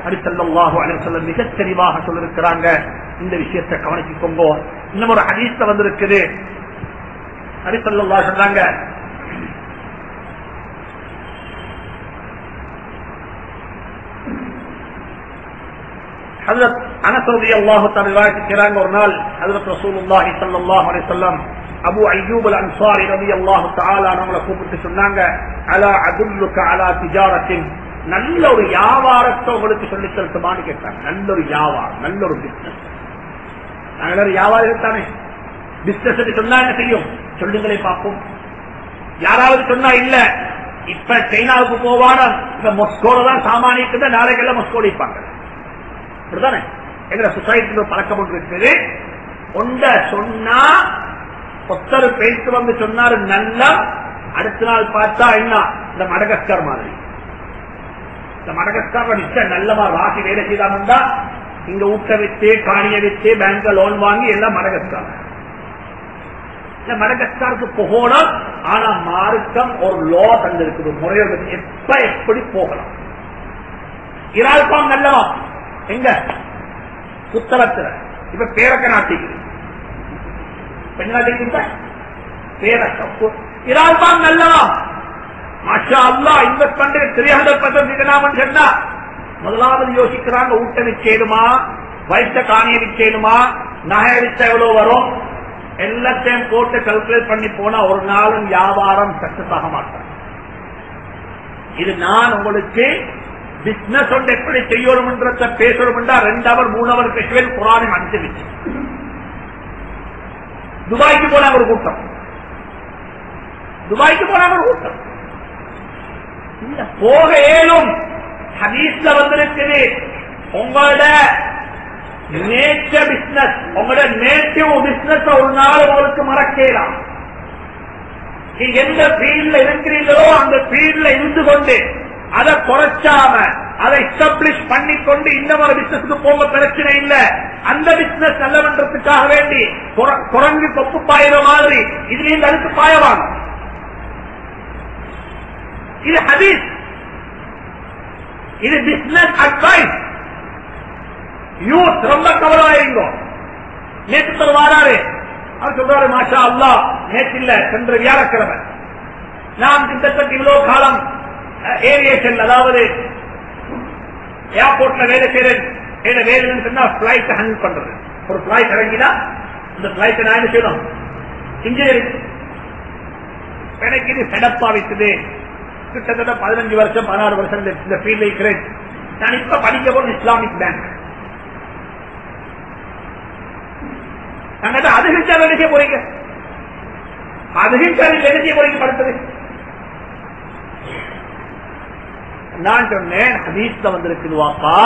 நபி ஸல்லல்லாஹு அலைஹி வஸல்லம் மிக தெளிவாக சொல்லிருக்கிறாங்க. இந்த விஷயத்தை கவனிச்சுக்கோங்க. இன்னும் ஒரு ஹதீஸ்ல வந்திருக்குது. நபி ஸல்லல்லாஹு சொல்றாங்க, ஹஜ்ரத் அனஸ் ரலியல்லாஹு தஆலா ரிவாயத் செய்றாங்க. ஒரு நாள் ஹஜ்ரத் ரசூலுல்லாஹி ஸல்லல்லாஹு அலைஹி வஸல்லம் அபு அய்யூப் அல் அன்சாரி ரலியல்லாஹு தஆலா அவங்களை கூப்பிட்டு சொன்னாங்க, அலா அதுல்லுக அலா திஜாரத்தின், நல்ல ஒரு வியாபாரத்தை உங்களுக்கு சொல்லி தரட்டுமான்னு கேட்டாங்க. நல்ல ஒரு வியாபாரம், நல்ல ஒரு பிசினஸ். நாங்கள் ஒரு வியாபாரம் தானே, பிசினஸ் சொன்னா என்ன செய்யும் சொல்லுங்களே பார்ப்போம். யாராவது சொன்னா இல்ல இப்ப சைனாவுக்கு போவான, இப்ப மொஸ்கோல தான் சாமானியத்து, நாளைக்கெல்லாம் மொஸ்கோல இருப்பாங்க. அப்படித்தானே எங்க சொசைட்டில பழக்கம் ஒன்று இருக்குது. ஒன்ற சொன்னா ஒத்தர் பேசி வந்து சொன்னாரு நல்லா, அடுத்த நாள் பார்த்தா என்ன இந்த மடகஸ்கர் மாதிரி. இந்த மடகஸ்கர் நிச்சயம் நல்லமா ராசி வேலை செய்தாமண்டா இங்க ஊட்ட வச்சு காணிய வச்சு பேங்க்ல லோன் வாங்கி எல்லாம் மடகஸ்கர். இந்த மடகஸ்கருக்கு போகணும். ஆனா மார்க்கம் ஒரு லோ தந்திருக்குது, முறையோடு எப்ப எப்படி போகலாம். இரால்பாம் நல்லவா எங்க புத்தகத்துல இப்ப பேரக்க நாட்டிக்கு இரால்பாம் நல்லவா மாஷா அல்லாஹ் இன்வெஸ்ட் பண்ற 300% சொன்னா முதலாவது யோசிக்கிறாங்க, ஊட்ட விச்சேடுமா, வைத்த காணிய விச்சேடுமா, நகை விச்ச எவ்வளவு வரும், எல்லாத்தையும் போட்டு கல்குலேட் பண்ணி போனா ஒரு நாளும் வியாபாரம் சக்சஸ் ஆக மாட்டாங்க. இது நான் உங்களுக்கு பிசினஸ் ஒன்று எப்படி செய்யணும்ன்றத பேசணும். 2 hour 3 hour பேசுவேன். குரானை அனுப்பிச்சு துபாய்க்கு போன ஒரு கூட்டம், துபாய்க்கு போன ஒரு கூட்டம் போக ஏழும். ஹதீஸ்ல வந்திருக்குது, உங்களோட நேச்சர் பிசினஸ், உங்களோட நேட்டிவ் பிசினஸ் ஒரு நாள் உங்களுக்கு மறக்கலாம். நீங்க எந்த ஃபீல்ட்ல இருக்கிறீங்களோ அந்த ஃபீல்ட்ல இருந்து கொண்டு அதை குறைச்சாம அதை எஸ்டாப்ளிஷ் பண்ணிக்கொண்டு இன்னொரு பிசினஸ்க்கு போக பிரச்சனை இல்ல. அந்த பிசினஸ் நல்லவன்றதுக்காக வேண்டி குரங்கு கொப்பு பாயிற மாதிரி இதுல இருந்து அடுத்து பாயவாங்க. இது ஹதீஸ், இது பிசினஸ் அட்வைஸ். யூத் ரொம்ப கவலையாயிருங்க. நேற்று வாராரு, அவர் சொல்றாரு மாஷா அல்லாஹ், நேற்று இல்ல சென்ற வியாழக்கிழமை நாம் கிட்டத்தட்ட இவ்வளவு காலம் ஏவியேஷன், அதாவது ஏர்போர்ட்ல வேலை செய்யறேன். வேலைன்னு சொன்னா பிளைட் ஹேண்டில் பண்றது. ஒரு பிளைட் இறங்கினா இந்த பிளைட் நான் என்ன செய்யணும், இன்ஜினியரிங். எனக்கு இது செடப்பா வைத்தது. கிட்டத்தட்ட 15 வருஷம் 16 வருஷம் இந்த ஃபீல்ட்ல இருக்கிறேன். நான் இப்ப படிக்க போறது இஸ்லாமிக் பேங்க். நாங்க அதுகிச்சார் என்ன செய்ய போறீங்க, அதுகிச்சார் என்ன செய்ய போறீங்க படுத்தது. நான் சொன்னேன் ஹதீஸ்ல வந்திருக்குதுவாப்பா,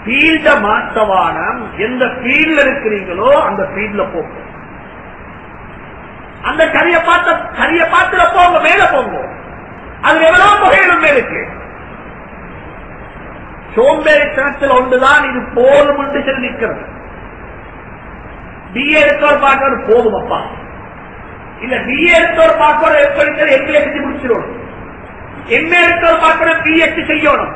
ஃபீல்ட மாற்றவானம், எந்த ஃபீல்ட்ல இருக்கிறீங்களோ அந்த ஃபீல்ட்ல போங்க. அந்த கரிய பாத்துல போங்க, மேல போங்க. அது எவ்வளவு புகையிலும் மேலுக்கு சோம்பேறித்தனத்தில் ஒன்றுதான் இது போதும் என்று சொல்லி நிற்கிறது. பிஏ எடுத்தவர் பார்க்கறது போதும் அப்பா, இல்ல பிஏ எடுத்தவர் பார்க்கறது எப்படி எம்ஏ செஞ்சு முடிச்சிடணும், எம்ஏ எடுத்தவர் பார்க்கறது பிஎஸ்சி செய்யணும்.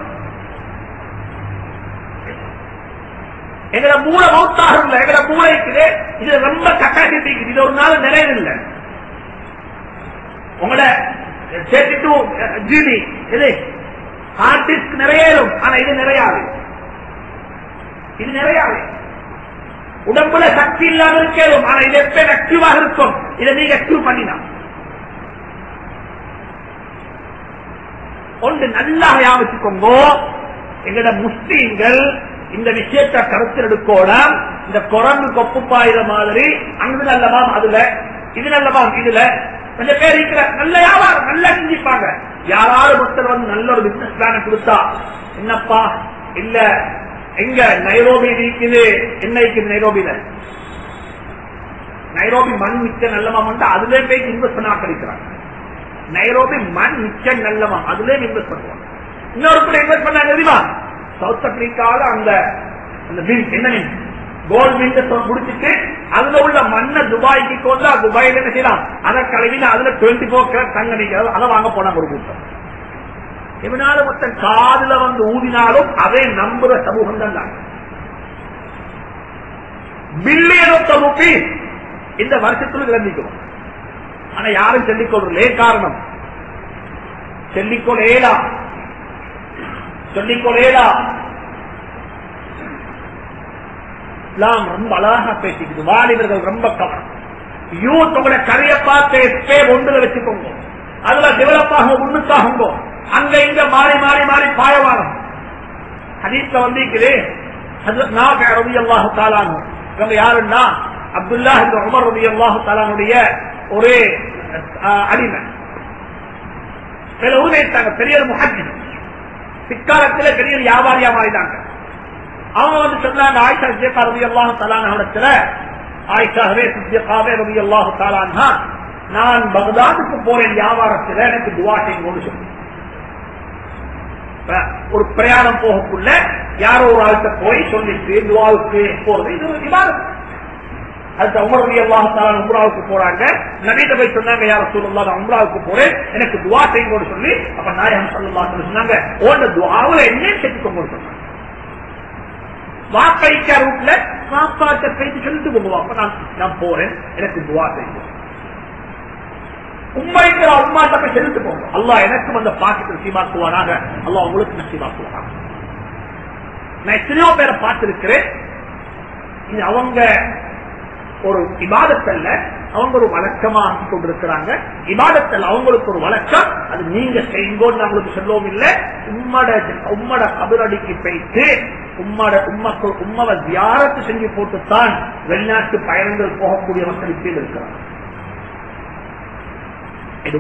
எங்களை மூளை மௌத்தாகும் இல்லை, எங்களை மூளை இருக்குது. இது ரொம்ப கட்டாசிட்டி இருக்குது. இது ஒரு நாள் நிறையவில்லை. உங்களோட ஜிடி இது ஹார்ட் டிஸ்க் நிறையலும், ஆனா இது நிறையாது. இது நிறையாது. உடம்புல சக்தி இல்லாம இருக்கலும், ஆனா இது எப்ப ஆக்டிவாக இருக்கும். இதை நீங்க ஆக்டிவ் பண்ணினா ஒன்று நல்லா ஞாபகிச்சுக்கோங்க. எங்கட முஸ்லீம்கள் இந்த விஷயத்தை கருத்தில் எடுக்கோடம். இந்த குரங்கு கொப்பு பாயிற மாதிரி அங்கு நல்லவாம் அதுல, இது நல்லவாம் இதுல, கொஞ்சம் பேர் இருக்கிற நல்ல வியாபாரம் நல்லா செஞ்சிப்பாங்க. யாராவது ஒருத்தர் வந்து நல்ல ஒரு பிசினஸ் பிளான் கொடுத்தா, என்னப்பா இல்ல எங்க நைரோபி இருக்குது, என்ன இருக்குது நைரோபியில, நைரோபி மண் மிச்ச நல்லமா அதுல போய் இன்வெஸ்ட் பண்ண ஆக்கிக்கிறாங்க. நைரோபி மண் மிச்ச நல்லமா அதுல இன்வெஸ்ட் பண்ணுவாங்க. இன்னொரு இன்வெஸ்ட் பண்ண தெரியுமா, சவுத் ஆப்பிரிக்கால அந்த என்ன கோல்ட் மீன் முடிச்சுட்டு அதுல உள்ள மண்ணை துபாய்க்கு கொண்டா துபாயில என்ன செய்யலாம் அதை கழுவினா அதுல 24 கேரட் தங்க நிற்கிறது அதை வாங்க போனா ஒரு கூட்டம். இவனால மொத்தம் காதுல வந்து ஊதினாலும் அதை நம்புற சமூகம் தான். பில்லியன் ஆஃப் ருபீஸ் இந்த வருஷத்துல இழந்திக்கும். ஆனா யாரும் சொல்லிக்கொள்றே காரணம் சொல்லிக்கொள்ளேலா ரொம்ப அழகா பேசிக்குது. வாலிபர்கள் ரொம்ப கவனம். யூத் உங்களோட கரையை பார்த்து ஒன்றுல வச்சுக்கோங்க. அதுல டெவலப் ஆக முன்னுக்காகுங்க. அங்க இங்க மாறி மாறி மாறி பாயவானம். ஹதீஸ்ல வந்திருக்குது. ஹஜ்ரத் நாஃபி ரலியல்லாஹு தஆலா இவங்க யாருன்னா அப்துல்லாஹ் இப்னு உமர் ரலியல்லாஹு தஆலாவுடைய ஒரு அடிமை. பெரிய முஹத்திஸ், பிற்காலத்தில் பெரிய வியாபாரியா மாறினாங்க. அவங்க வந்து சொன்னாங்க ஆயிஷா சித்திகா ரலியல்லாஹு தஆலா இடத்துல, ஆயிஷாவே சித்திகாவே ரலியல்லாஹு தஆலா அன்ஹா, நான் பக்தாதுக்கு போறேன் வியாபாரத்தில், எனக்கு துஆ செய்யுங்கன்னு சொல்லி. ஒரு பிரயாணம் போகக்குள்ள யாரோ ஒரு ஆள்கிட்ட போய் சொல்லிட்டு துஆவுக்கு போறது இது ஒரு இபாதத். அதுக்கு உமர் ரலியல்லாஹு தஆலா உம்ராவுக்கு போறாங்க. நபிட்ட போய் சொன்னாங்க, யா ரசூலுல்லாஹ் நான் உம்ராவுக்கு போறேன், எனக்கு துஆ செய்யுங்கன்னு சொல்லி. அப்ப நாயகம் ஸல்லல்லாஹு அலைஹி வஸல்லம் சொன்னாங்க, ஓண்ட துஆவுல என்ன செஞ்சுக்கோங்கன்னு சொன்னாங்க. வாப்பைக்க ரூட்ல வாப்பாட்ட போயிட்டு சொல்லிட்டு போங்க, நான் போறேன், எனக்கு துஆ செய்யுங்க. உம்மைக்கிற உம்மாட்ட போய் செலுத்து போங்க, அல்லாஹ் எனக்கும் அந்த பாக்கியத்தை நசீபாக்குவானாக, அல்லாஹ் உங்களுக்கு நசீபாக்குவானாக. நான் எத்தனையோ பேரை பார்த்திருக்கிறேன். இது அவங்க ஒரு இபாதத்தல்ல, அவங்க ஒரு வழக்கமா ஆக்கி கொண்டிருக்கிறாங்க. இபாதத்தல்ல அவங்களுக்கு ஒரு வழக்கம், அது நீங்க செய்யுங்கன்னு அவங்களுக்கு சொல்லவும் இல்லை. உம்மட கபரடிக்கு போயிட்டு உம்மவை தியாரத்து செஞ்சு போட்டுத்தான் வெளிநாட்டு பயணங்கள் போகக்கூடிய மக்கள் இப்படி இருக்கிறாங்க. இது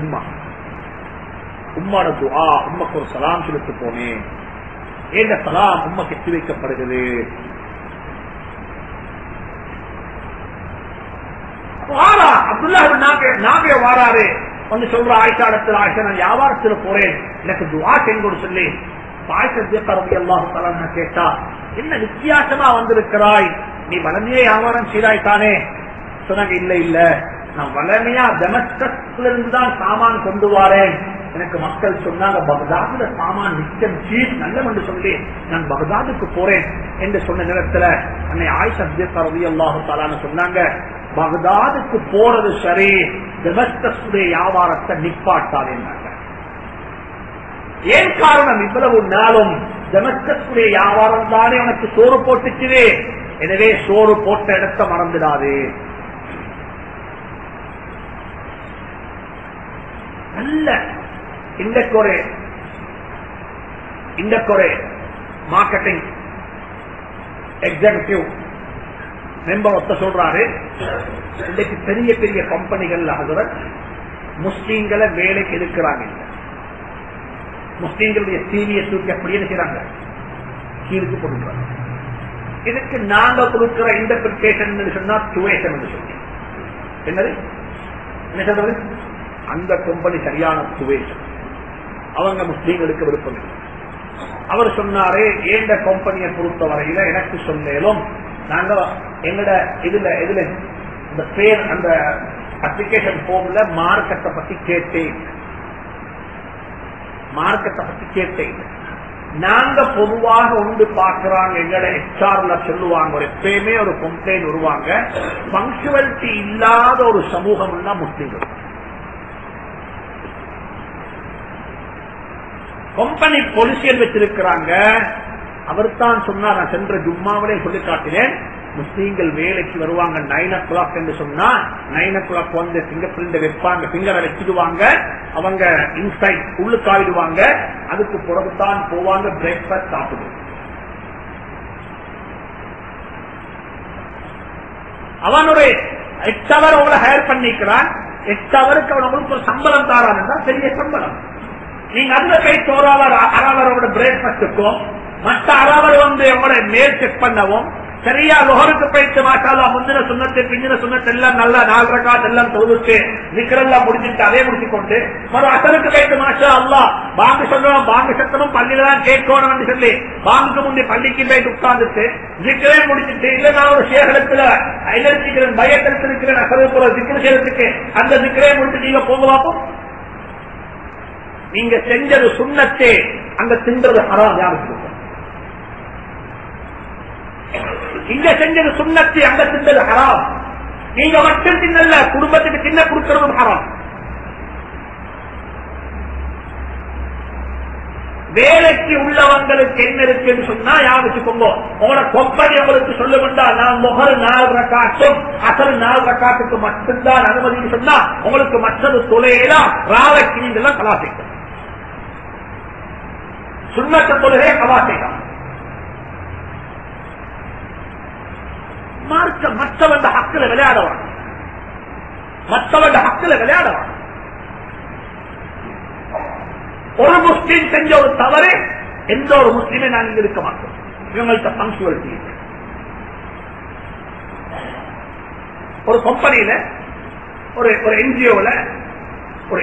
உம்மோட துஆ, உம்மக்கு ஒரு சலாம் செலுத்து போனேன், ஏந்த சலாம் உம்மக்கு எத்தி வைக்கப்படுகிறது. அப்துல்லாஹ் வாராரு வந்து சொல்ற ஆயிஷா இடத்துல, ஆயிஷா நான் வியாபாரத்துல போறேன், எனக்கு துஆ செய்யுங்கன்னு சொல்லி. ஆயிஷா சித்திகா ரலியல்லாஹு தஆலா கேட்டா, என்ன வித்தியாசமா வந்திருக்கிறாய், நீ வளமையே வியாபாரம் செய்தாய்தானே? சொன்னாங்க, இல்ல இல்ல, நான் வளமையா டெமஸ்கஸ்ல இருந்துதான் சாமான் கொண்டு வரேன். எனக்கு மக்கள் சொன்னாங்க, பக்தாதுல சாமான் நிச்சயம் சீப் நல்லம் என்று சொல்லி நான் பக்தாதுக்கு போறேன் என்று சொன்ன நேரத்துல அன்னை ஆயிஷா சித்திகா ரலியல்லாஹு தஆலா சொன்னாங்க, பக்தாதுக்கு போறது சரி, டெமஸ்கஸுடைய வியாபாரத்தை நிப்பாட்டாதே. ஏன் காரணம், இவ்வளவு நாளும் டெமஸ்கஸுடைய வியாபாரம் தானே உனக்கு சோறு போட்டுச்சுவே, எனவே சோறு போட்ட இடத்தை மறந்துடாது. நல்ல இந்த மார்க்கெட்டிங் எக்ஸிகியூட்டிவ் மெம்பர் ஒத்த சொல்றாரு, இன்றைக்கு பெரிய பெரிய கம்பெனிகள் முஸ்லீம்களை வேலைக்கு எடுக்கிறாங்க. முஸ்லீம்களுடைய சீனியை தூக்கி அப்படியே செய்யறாங்க, கீழுக்கு கொடுக்கிறாங்க. இதுக்கு நாங்க கொடுக்கிற இன்டர்பிரிட்டேஷன் சொன்னா துவேஷன் என்று சொல்லி என்னது என்ன சொல்றது, அந்த கம்பெனி சரியான துவேஷம், அவங்க முஸ்லீம்களுக்கு விருப்பம் இல்லை. அவர் சொன்னாரு, ஏண்ட கம்பெனியை பொறுத்த வரையில எனக்கு சொன்னேலும் நாங்க எங்கட இதுல இந்த பேர் அந்த அப்ளிகேஷன் ஃபார்ம்ல மார்க்கெட்டை பத்தி கேட்டேன். நாங்க பொதுவாக ஒன்று பார்க்கிறாங்க, எங்கட ஹெச்ஆர்ல சொல்லுவாங்க, ஒரு எப்பயுமே ஒரு கம்ப்ளைண்ட் வருவாங்க, பங்க்சுவாலிட்டி இல்லாத ஒரு சமூகம் தான் முஸ்லீம்கள். கம்பெனி பொலிசியல் வச்சிருக்கிறாங்க. அவர் தான் சொன்னார், நான் சென்ற ஜும்மாவிலே சொல்லி காட்டினேன், முஸ்லீம்கள் வேலைக்கு வருவாங்க 9 o'clock என்று சொன்னா 9 o'clock வந்து பிங்கர் பிரிண்ட் வைப்பாங்க, பிங்கரை வச்சிடுவாங்க, அவங்க இன்சைட் உள்ளுக்காயிடுவாங்க, அதுக்கு பிறகுதான் போவாங்க பிரேக்பாஸ்ட் சாப்பிடு. அவனுடைய 8 hour அவங்களை ஹயர் பண்ணிக்கிறான், 8 hourக்கு அவன் அவங்களுக்கு ஒரு சம்பளம் தாரான், பெரிய சம்பளம். நீங்க அதுல போய் 1 hour 1 hour பிரேக்பாஸ்டுக்கும் மற்ற 1 hour வந்து அவங்களோட மேல் செக் பண்ணவும் சரியா லொஹருக்கு போயிட்டு மாஷால்லா முந்தின சுண்ணத்து பிந்தின சுண்ணத்து எல்லாம் நல்லா 4 ரக்காத் எல்லாம் தொழுவிட்டு நிக்கிறெல்லாம் முடிஞ்சிட்டு அதே முடிச்சுக்கொண்டு மறு அசருக்கு போயிட்டு மாஷா அல்லாஹ் பாங்கு சொல்றோம் பாங்கு சத்தமும் பள்ளியில தான் கேட்கணும் சொல்லி பாங்குக்கு முந்தைய பள்ளிக்கு போயிட்டு உட்கார்ந்துட்டு ஜிக்கரே முடிச்சுட்டு இல்ல நான் ஒரு சேகரத்துல ஐலர்ச்சிக்கிறேன் பயத்தில் இருக்கிறேன் அசருக்கு போற ஜிக்கர் செய்யறதுக்கு அந்த ஜிக்கரே முடிச்சு நீங்க போங்க பார்ப்போம். நீங்க செஞ்சது சுண்ணத்தே அங்க தின்றது ஹராம். யாருக்கு இங்க செஞ்சது சுண்ணத்து அங்க தின்னது ஹராம். நீங்க மட்டும் தின்னல்ல குடும்பத்துக்கு தின்ன கொடுக்கிறதும் ஹராம். வேலைக்கு உள்ளவங்களுக்கு என்ன இருக்குன்னு சொன்னா யாவச்சுக்கோங்க உங்களோட கொப்படி உங்களுக்கு சொல்ல வேண்டாம் நான் முகர் 4 ரக்காத்தும் அசல் 4 ரக்காத்துக்கு மட்டும்தான் அனுமதின்னு சொன்னா உங்களுக்கு மற்றது தொலைலாம் ராவைக்கு நீங்கெல்லாம் கலாசிக்கும் சுண்ணத்த தொழுகையை கலாசிக்கலாம். மற்றவன் ஹக்கில் விளையாடுவான் மற்றவன் ஹக்கில் விளையாடுவான். ஒரு முஸ்லீம் செஞ்ச ஒரு தவறு எந்த ஒரு முஸ்லீமே நாங்கள் இருக்க மாட்டோம். இவங்கள்ட்ட பங்க்சுவலிட்டி ஒரு கம்பெனியில ஒரு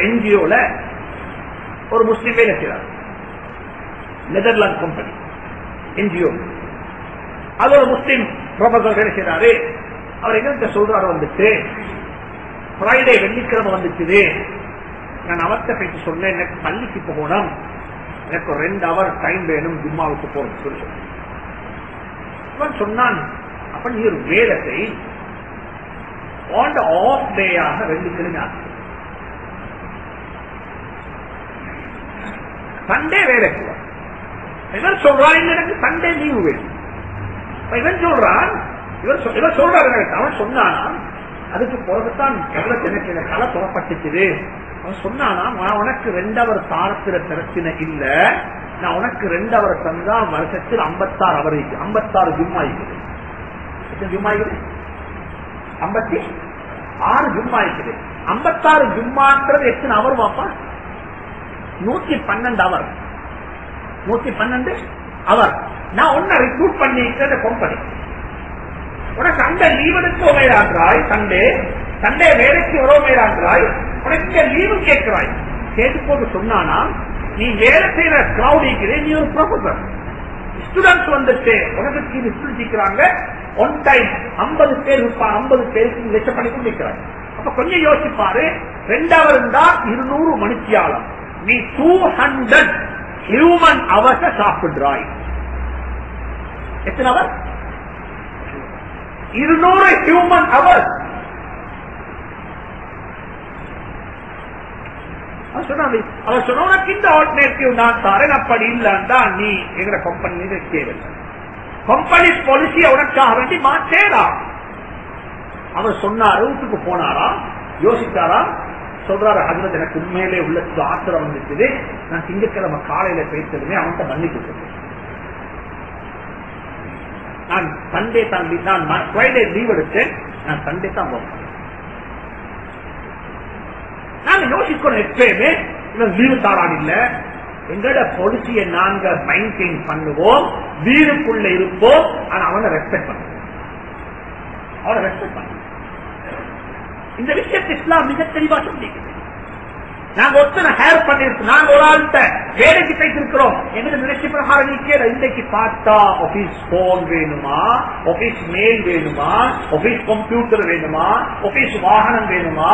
என்ஜிஓல ஒரு முஸ்லீம் வேலை செய்றார். Netherlands company NGO. அது ஒரு முஸ்லீம் ப்ரொஃபசர் வேலை செய்யறாரு. அவர் எங்க சொல்றாரு வந்துட்டு ஃப்ரைடே வெள்ளிக்கிழமை வந்துச்சு நான் அவர்கிட்ட பேசி சொன்னேன் எனக்கு பள்ளிக்கு போகணும் எனக்கு 2 ஹவர் டைம் வேணும் ஜும்மாவுக்கு போறது சொல்லி சொன்னான். அப்ப நீ ஒரு வேலை ஆஃப் டேயாக வெள்ளிக்கிழமை சண்டே வேலைக்கு இவர் சொல்றான் எனக்கு சண்டே லீவு வேணும். இவன் சொல்றான் இவர் சொல்றாரு அவன் சொன்னானா அதுக்கு பிறகுதான் களை புறப்பட்டுச்சு. அவன் சொன்னானா உனக்கு 2 ஹவர் தாரத்துல பிரச்சனை இல்ல நான் உனக்கு 2 ஹவர் தந்தா வருஷத்தில் 56 ஹவர் 56 ஜும்மா இருக்குது. ஜும்மா இருக்குது 56 ஜும்மா இருக்குது. 56 ஜும்மான்றது எத்தனை அவர் வாப்பா 112 ஹவர் 112 ஹவர். நான் உன்னை ரிக்ரூட் பண்ணிக்கிற கம்பெனி உனக்கு அந்த லீவ் எடுக்க மேலான்றாய் சண்டே வேலைக்கு வர மேலான்றாய் உனக்கு லீவு கேட்கிறாய் கேட்டு போட்டு சொன்னானா நீ வேலை செய்யற கிரௌடிக்கு நீ ஒரு ப்ரொஃபசர் ஸ்டூடெண்ட்ஸ் வந்துட்டு உனக்கு ஸ்டூடெண்ட்ஸ் ஒன் டைம் 50 பேர் 50 பேருக்கு லட்சம் பண்ணி கொண்டிருக்கிறாய். அப்ப கொஞ்சம் யோசிப்பாரு 2 ஹவர் இருந்தா 200 மணித்தியாலம் நீ 200 ஹியூமன் அவர்ஸ சாப்பிடுறாய். எத்தனை அவர் 200 ஹியூமன் அவர். அவர் சொன்னக்கு இந்த ஆல்டர்னேட்டிவ் நான் தரேன் அப்படி இல்லா நீ எங்க கம்பெனி தேவையில்லை கம்பெனி பாலிசி உனக்காக வேண்டி மாற்றேடா. அவர் சொன்னாரு வீட்டுக்கு போனாரா யோசித்தாரா சொல்றாரு ஹஜ்ரத் எனக்கு உண்மையிலே உள்ள ஆத்திரம் வந்துச்சு நான் திங்கட்கிழமை காலையில பேசுறதுமே அவன்கிட்ட மன்னிப்பு சொல்றேன். நான் சண்டே தான் நான் ஃப்ரைடே லீவ் எடுத்தேன் நான் சண்டே தான் போறேன். நாங்க யோசிக்கணும் எப்பயுமே இவன் லீவு தாரான் இல்ல எங்களோட பாலிசியை நாங்க மெயின்டைன் பண்ணுவோம் வீடுக்குள்ள இருப்போம் ஆனா அவனை ரெஸ்பெக்ட் பண்ணுவோம் இந்த விஷயத்தை இஸ்லாம் மிக தெளிவா சொல்லிக்குது. நாங்க ஒருத்தனை ஹேர் பண்ணிருக்கோம் நாங்க ஒரு ஆள்கிட்ட வேலைக்கு போயிட்டு எங்களுக்கு நினைச்ச பிரகாரம் நீக்கேட இன்றைக்கு பார்த்தா ஆபீஸ் போன் வேணுமா ஆபீஸ் மெயில் வேணுமா ஆபீஸ் கம்ப்யூட்டர் வேணுமா ஆபீஸ் வாகனம் வேணுமா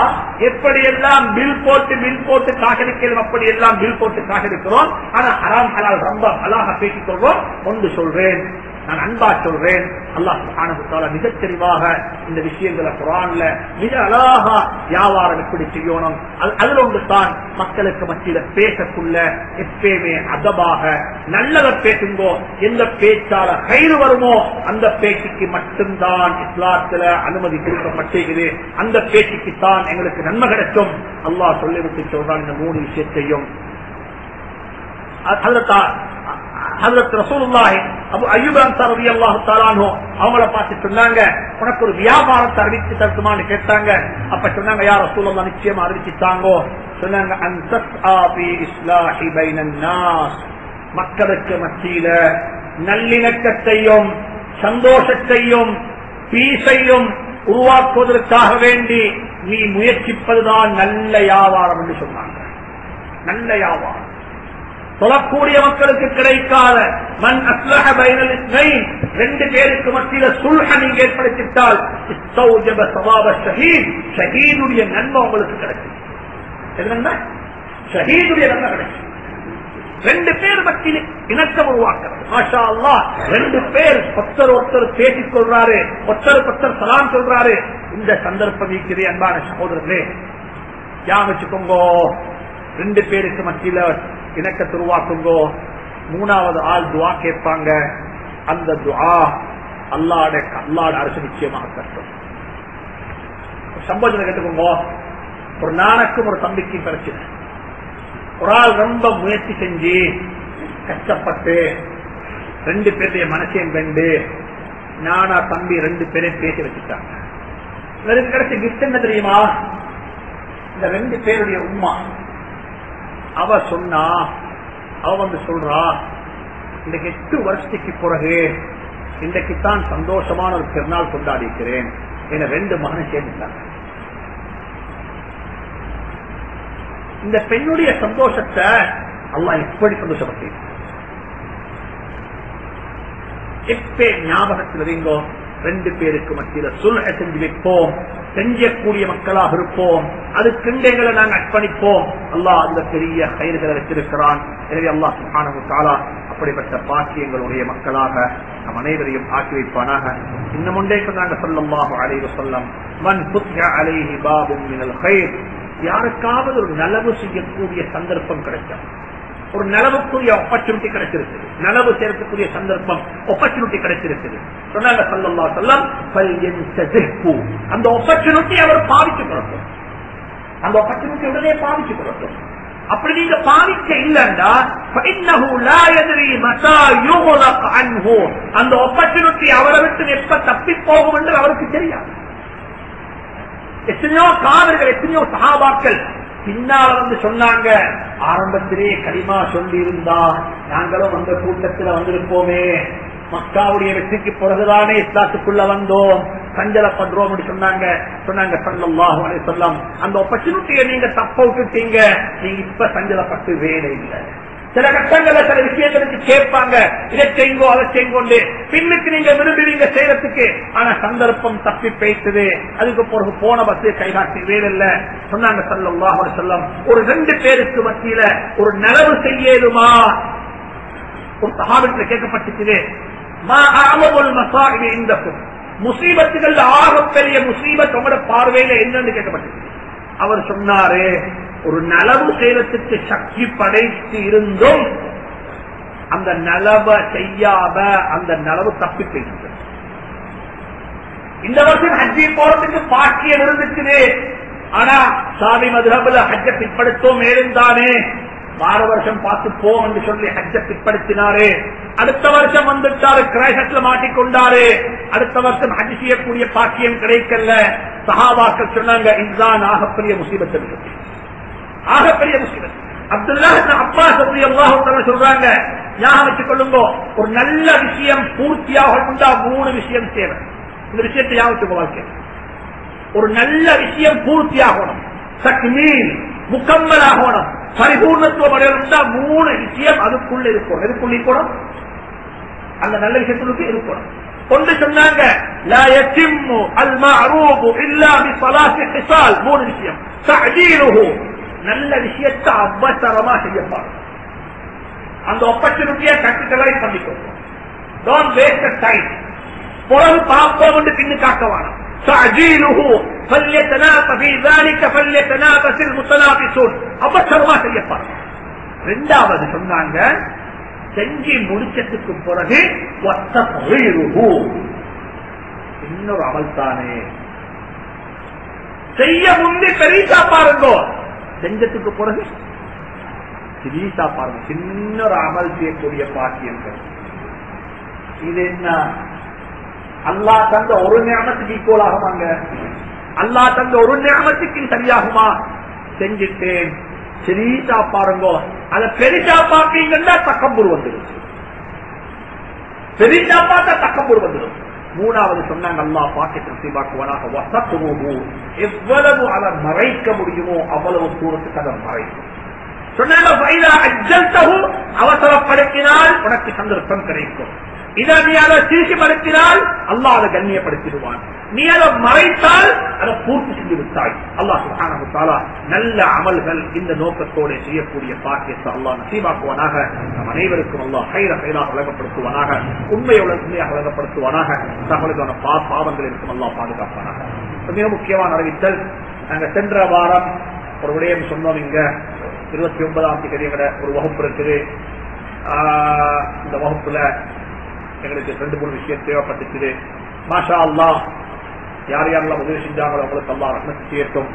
எப்படியெல்லாம் பில் போட்டு காசடிக்கிறோம் அப்படியெல்லாம் பில் போட்டு காசடிக்கிறோம். ஆனா ஹராம் ஹலால் ரொம்ப அழகாக பேசிக் கொள்வோம். ஒன்று சொல்றேன் நான் அன்பா சொல்றேன் அல்லாஹ் சுப்ஹானஹு வ தஆலா மிகத் தெளிவாக இந்த விஷயங்களை குர்ஆன்ல மிக அழகா வியாபாரம் எப்படி செய்யணும் அதுல ஒன்று தான் மக்களுக்கு மத்தியில பேசக்குள்ள எப்பயுமே அதபாக நல்லத பேசுங்கோ. எந்த பேச்சால கயிறு வருமோ அந்த பேச்சுக்கு மட்டும்தான் இஸ்லாத்துல அனுமதி கொடுக்கப்பட்டிருக்கிறது. அந்த பேச்சுக்கு தான் எங்களுக்கு நன்மை கிடைக்கும். அல்லாஹ் சொல்லிவிட்டு சொல்றான் இந்த 3 விஷயத்தையும். ஹஜ்ரத் ரசூலுல்லாஹி அபூ அய்யூப் அன்சாரி ரலியல்லாஹு தஆலா அன்ஹு அவங்கள பார்த்து சொன்னாங்க உனக்கு ஒரு வியாபாரத்தை அறிவிச்சு தருமான்னு கேட்டாங்க. அப்ப சொன்னாங்க யா ரசூலுல்லாஹ் நிச்சயமா அறிவிச்சுட்டாங்க. சொன்னாங்க அன்தஸ்ஆ ஃபீ இஸ்லாஹி பைனன் நாஸ் மக்களுக்கு மத்தியில நல்லிணக்கத்தையும் சந்தோஷத்தையும் பீசையும் உருவாக்குவதற்காக வேண்டி நீ முயற்சிப்பதுதான் நல்ல வியாபாரம் என்று சொன்னாங்க. நல்ல வியாபாரம். சொல்லக்கூடிய மக்களுக்கு கிடைக்காத மன் அஸ்லஹ பைனல் இஸ்னைன், ரெண்டு பேருக்கு மத்தியில சுல்ஹ நீங்க ஏற்படுத்திட்டால் இஸ்தௌஜப ஸவாப ஷஹீத், ஷஹீதுடைய நன்மை உங்களுக்கு கிடைக்கும். என்ன? ஷஹீதுடைய நன்மை கிடைக்கும். ரெண்டு பேர் மத்தியில் இணக்கம் உருவாக்குறது. மாஷா அல்லாஹ், ரெண்டு பேர் ஒருத்தர் பேசிக் கொள்றாரு, ஒருத்தர் சலாம் சொல்றாரு. இந்த சந்தர்ப்பம் இருக்கிறது அன்பான சகோதரர்களே, ஞாபகம் வச்சுக்கோங்கோ. ரெண்டு பேருக்கு மத்தியில இணக்கத்தை உருவாக்குங்கோ. மூணாவது ஆள் துவா கேட்பாங்க. அந்த துவா அல்லாஹ்வுடைய அரசு நிச்சயமாக கட்டும். சம்போஜனை கேட்டுக்கோங்க. ஒரு நானுக்கும் ஒரு தம்பிக்கும் பிரச்சனை. ஒரு ஆள் ரொம்ப முயற்சி செஞ்சு கஷ்டப்பட்டு ரெண்டு பேருடைய மனசையும் கண்டு நானா தம்பி ரெண்டு பேரையும் பேசி வச்சுட்டாங்க. இவருக்கு கிடைச்ச கிஃப்ட் என்ன தெரியுமா? இந்த ரெண்டு பேருடைய உம்மா அவ சொன்னா, அவ வந்து சொல்றா, இன்றைக்கு 8 வருஷத்துக்கு பிறகு இன்றைக்குத்தான் சந்தோஷமான ஒரு திருநாள் கொண்டாடி இருக்கிறேன். என ரெண்டு மகனை சேர்ந்துட்டாங்க. இந்த பெண்ணுடைய சந்தோஷத்தை அல்லாஹ் எப்படி சந்தோஷப்பட்டேன் எப்ப ஞாபகத்தில் இருங்கோ. ரெண்டு பேருக்கு மத்தியில சுல்ஹ செஞ்சு வைப்போம், செஞ்சக்கூடிய மக்களாக இருப்போம். அது கிண்டைகளை நாங்கள் அர்ப்பணிப்போம். அல்லாஹ் அந்த பெரிய கயிறுகளை வச்சிருக்கிறான். எனவே அல்லாஹ் சுப்ஹானஹு வ தஆலா அப்படிப்பட்ட பாக்கியங்களுடைய மக்களாக நம் அனைவரையும் ஆக்கி வைப்பானாக. இன்னும் ஒன்றே சொன்னாங்க ஸல்லல்லாஹு அலைஹி வஸல்லம், மன் ஃபுத்ஹ அலைஹி பாபுன் மினல் கைர், யாருக்காவது ஒரு நலவு செய்யக்கூடிய சந்தர்ப்பம் கிடைக்கும், ஒரு நலவுக்குரிய ஆப்பர்ச்சுனிட்டி கிடைச்சிருக்கு, நலவு சேர்க்கக்கூடிய சந்தர்ப்பம் ஆப்பர்ச்சுனிட்டி கிடைச்சிருக்கு. சொன்னாங்க ஸல்லல்லாஹு அலைஹி வஸல்லம், ஃபல்யன்தஹு, அந்த ஆப்பர்ச்சுனிட்டி அவர் பாவிச்சு கொள்ளட்டும். அந்த ஆப்பர்ச்சுனிட்டி உடனே பாவிச்சு கொள்ளட்டும். அப்படி நீங்க பாவிக்க இல்லைன்னா ஃபஇன்னஹு லா யத்ரி மதா யுக்லக் அன்ஹு, அந்த ஆப்பர்ச்சுனிட்டி அவரை விட்டு எப்ப தப்பி போகும் என்று அவருக்கு தெரியாது. எத்தனையோ காவர்கள், எத்தனையோ சஹாபாக்கள் பின்னால வந்து சொன்னாங்க, ஆரம்பத்திலே கலிமா சொல்லி இருந்தா நாங்களும் அந்த கூட்டத்தில் வந்திருப்போமே, மக்காவுடைய வெற்றிக்கு பிறகுதானே இஸ்லாத்துக்குள்ள வந்தோம், சஞ்சலப்படுறோம் சொன்னாங்க. ஸல்லல்லாஹு அலைஹி வஸல்லம், அந்த ஆப்பர்ச்சுனிட்டியை நீங்க தப்ப விட்டுட்டீங்க, நீங்க இப்ப சஞ்சலப்பட்டு வேலை இல்லை. சில கட்டங்கள்ல சில விஷயங்களுக்கு கேட்பாங்க, இதை செய்யுங்கோ அதை செய்யுங்கொண்டு, பின்னுக்கு நீங்க விரும்புவீங்க செய்யறதுக்கு, ஆனா சந்தர்ப்பம் தப்பி பேசுது, அதுக்கு பிறகு போன பஸ் கைகாட்டி வேலை சொன்னாங்க ஸல்லல்லாஹு அலைஹி வஸல்லம். ஒரு ரெண்டு பேருக்கு மத்தியில ஒரு நலவு செய்யலுமா? ஒரு சஹாபிக்கு கேட்கப்பட்டுச்சு, மா அஅலமுல் மஸாஇபி இன்தகும், முசீபத்துகள் ஆகப்பெரிய முசீபத் உங்களோட பார்வையில என்னன்னு கேட்கப்பட்டுச்சு. அவர் சொன்னாரு, ஒரு நலவு செய்யறதுக்கு சக்தி படைத்து இருந்தும் அந்த நலவை செய்யாம அந்த நலவு தப்பி போயிட்டு. இந்த வருஷம் ஹஜ்ஜி போறதுக்கு பாக்கியம் இருந்துச்சு, ஆனா சாதி மதுஹப்ல ஹஜ்ஜ பிற்படுத்தோம் இருந்தானே, வார வருஷம் பார்த்து போம் என்று சொல்லி ஹஜ்ஜ பிற்படுத்தினாரு. அடுத்த வருஷம் வந்துட்டாரு, கிரைசட்ல மாட்டிக்கொண்டாரு. அடுத்த வருஷம் ஹஜ் செய்யக்கூடிய பாக்கியம் கிடைக்கல. சஹாபாக்கள் சொன்னாங்க, இதுதான் ஆகப்பெரிய முசீபத் இருக்கு, ஆகப்பெரிய முஸ்லிம். அப்துல்லாஹ் இப்னு அப்பாஸ் ரலியல்லாஹு தஆலா சொல்றாங்க, ஞாபகம் வச்சுக் கொள்ளுங்க, ஒரு நல்ல விஷயம் பூர்த்தியாகணும்னா 3 விஷயம் தேவை. இந்த விஷயத்தை ஞாபகம் வச்சுக்கோ. வாழ்க்கை ஒரு நல்ல விஷயம் பூர்த்தியாகணும், தக்மீல் முக்கம்மலாகணும், பரிபூர்ணத்துவம் அடையணும்னா 3 விஷயம் அதுக்குள்ள இருக்கணும். எதுக்குள்ள இருக்கணும்? அந்த நல்ல விஷயத்துக்கு இருக்கணும். ஒன்று சொன்னாங்க, லா யத்திம்மு அல் மஅரூஃபு இல்லா பிஸலாத்தி ஹிசால், 3 விஷயம். தஅஜீலுஹு, நல்ல விஷயத்தை அவசரமா செய்யப்பாரு, அந்த ஆப்பர்ச்சுனிட்டியை கேபிட்டலைஸ் பண்ணிக்கோங்க. Don't waste time. பொருள் பார்ப்போம் என்று பின்னு காக்கவான. தஅஜீலுஹு ஃபல்யதனாஃப ஃபீ ذلك فليتنافس المتنافسون, அவசரமா செய்யப்பாரு. இரண்டாவது சொன்னாங்க, செஞ்சு முடிச்சதுக்கு பிறகு வத்தஃபீருஹு, இன்னொரு அமல் தானே, செய்ய முந்தி பெரிசா பாருங்க, செஞ்சதுக்கு பிறகு சிறீசா பாருங்க, சின்னொரு அமல் செய்யக்கூடிய பாக்கியங்கள். இது என்ன? அல்லாஹ் தந்த ஒரு நியமத்துக்கு ஈக்குவல் ஆகுமாங்க? அல்லாஹ் தந்த ஒரு நியமத்துக்கு சரியாகுமா? செஞ்சுட்டேன், சிறீசா பாருங்க. அதை பெரிசா பார்ப்பீங்கன்னா தக்கம்பூர் வந்துருச்சு. பெரிதா பார்த்தா தக்கப்பூர் வந்துடும். மூணாவது சொன்னாங்க அல்லாஹ் பாக்கெட் நசீபாக்குவானாக வசத்துமோ, எவ்வளவு அதை மறைக்க முடியுமோ அவ்வளவு தூரத்துக்கு அதை மறைக்கும் சொன்னாங்க. அவசரப்படுத்தினால் உனக்கு சந்தர்ப்பம் கிடைக்கும். இதை நீ அதை திருச்சிப்படுத்தினால் அல்லாஹ் அதை கண்ணியப்படுத்திடுவான். நீ அதை மறைத்தால் அதை பூர்த்தி செஞ்சு விட்டாய். அல்லாஹ் சுப்ஹானஹு வ தஆலா நல்ல அமல்கள் இந்த நோக்கத்தோடு செய்யக்கூடிய பாக்கியத்தை அல்லாஹ் நசீபாக்குவானாக. நம் அனைவருக்கும் அல்லாஹ் ஹைராக வழங்கப்படுத்துவானாக, உண்மையாக வழங்கப்படுத்துவானாக. தகவலுக்கான பாவங்கள் இருக்கும் அல்லாஹ் பாதுகாப்பானாக. மிக முக்கியமான அறிவித்தல், நாங்க சென்ற வாரம் ஒரு விடயம் சொன்னோம். இங்க 29ஆம் தேதி ஒரு வகுப்பு இருக்குது. இந்த வகுப்புல எங்களுக்கு 2-3 விஷயம் தேவைப்பட்டுச்சு. மாஷா அல்லாஹ், யார் யாரெல்லாம் உதவி செஞ்சாங்களோ அவங்களுக்கு அல்லாஹ் ரஹ்மத் செய்யட்டும்.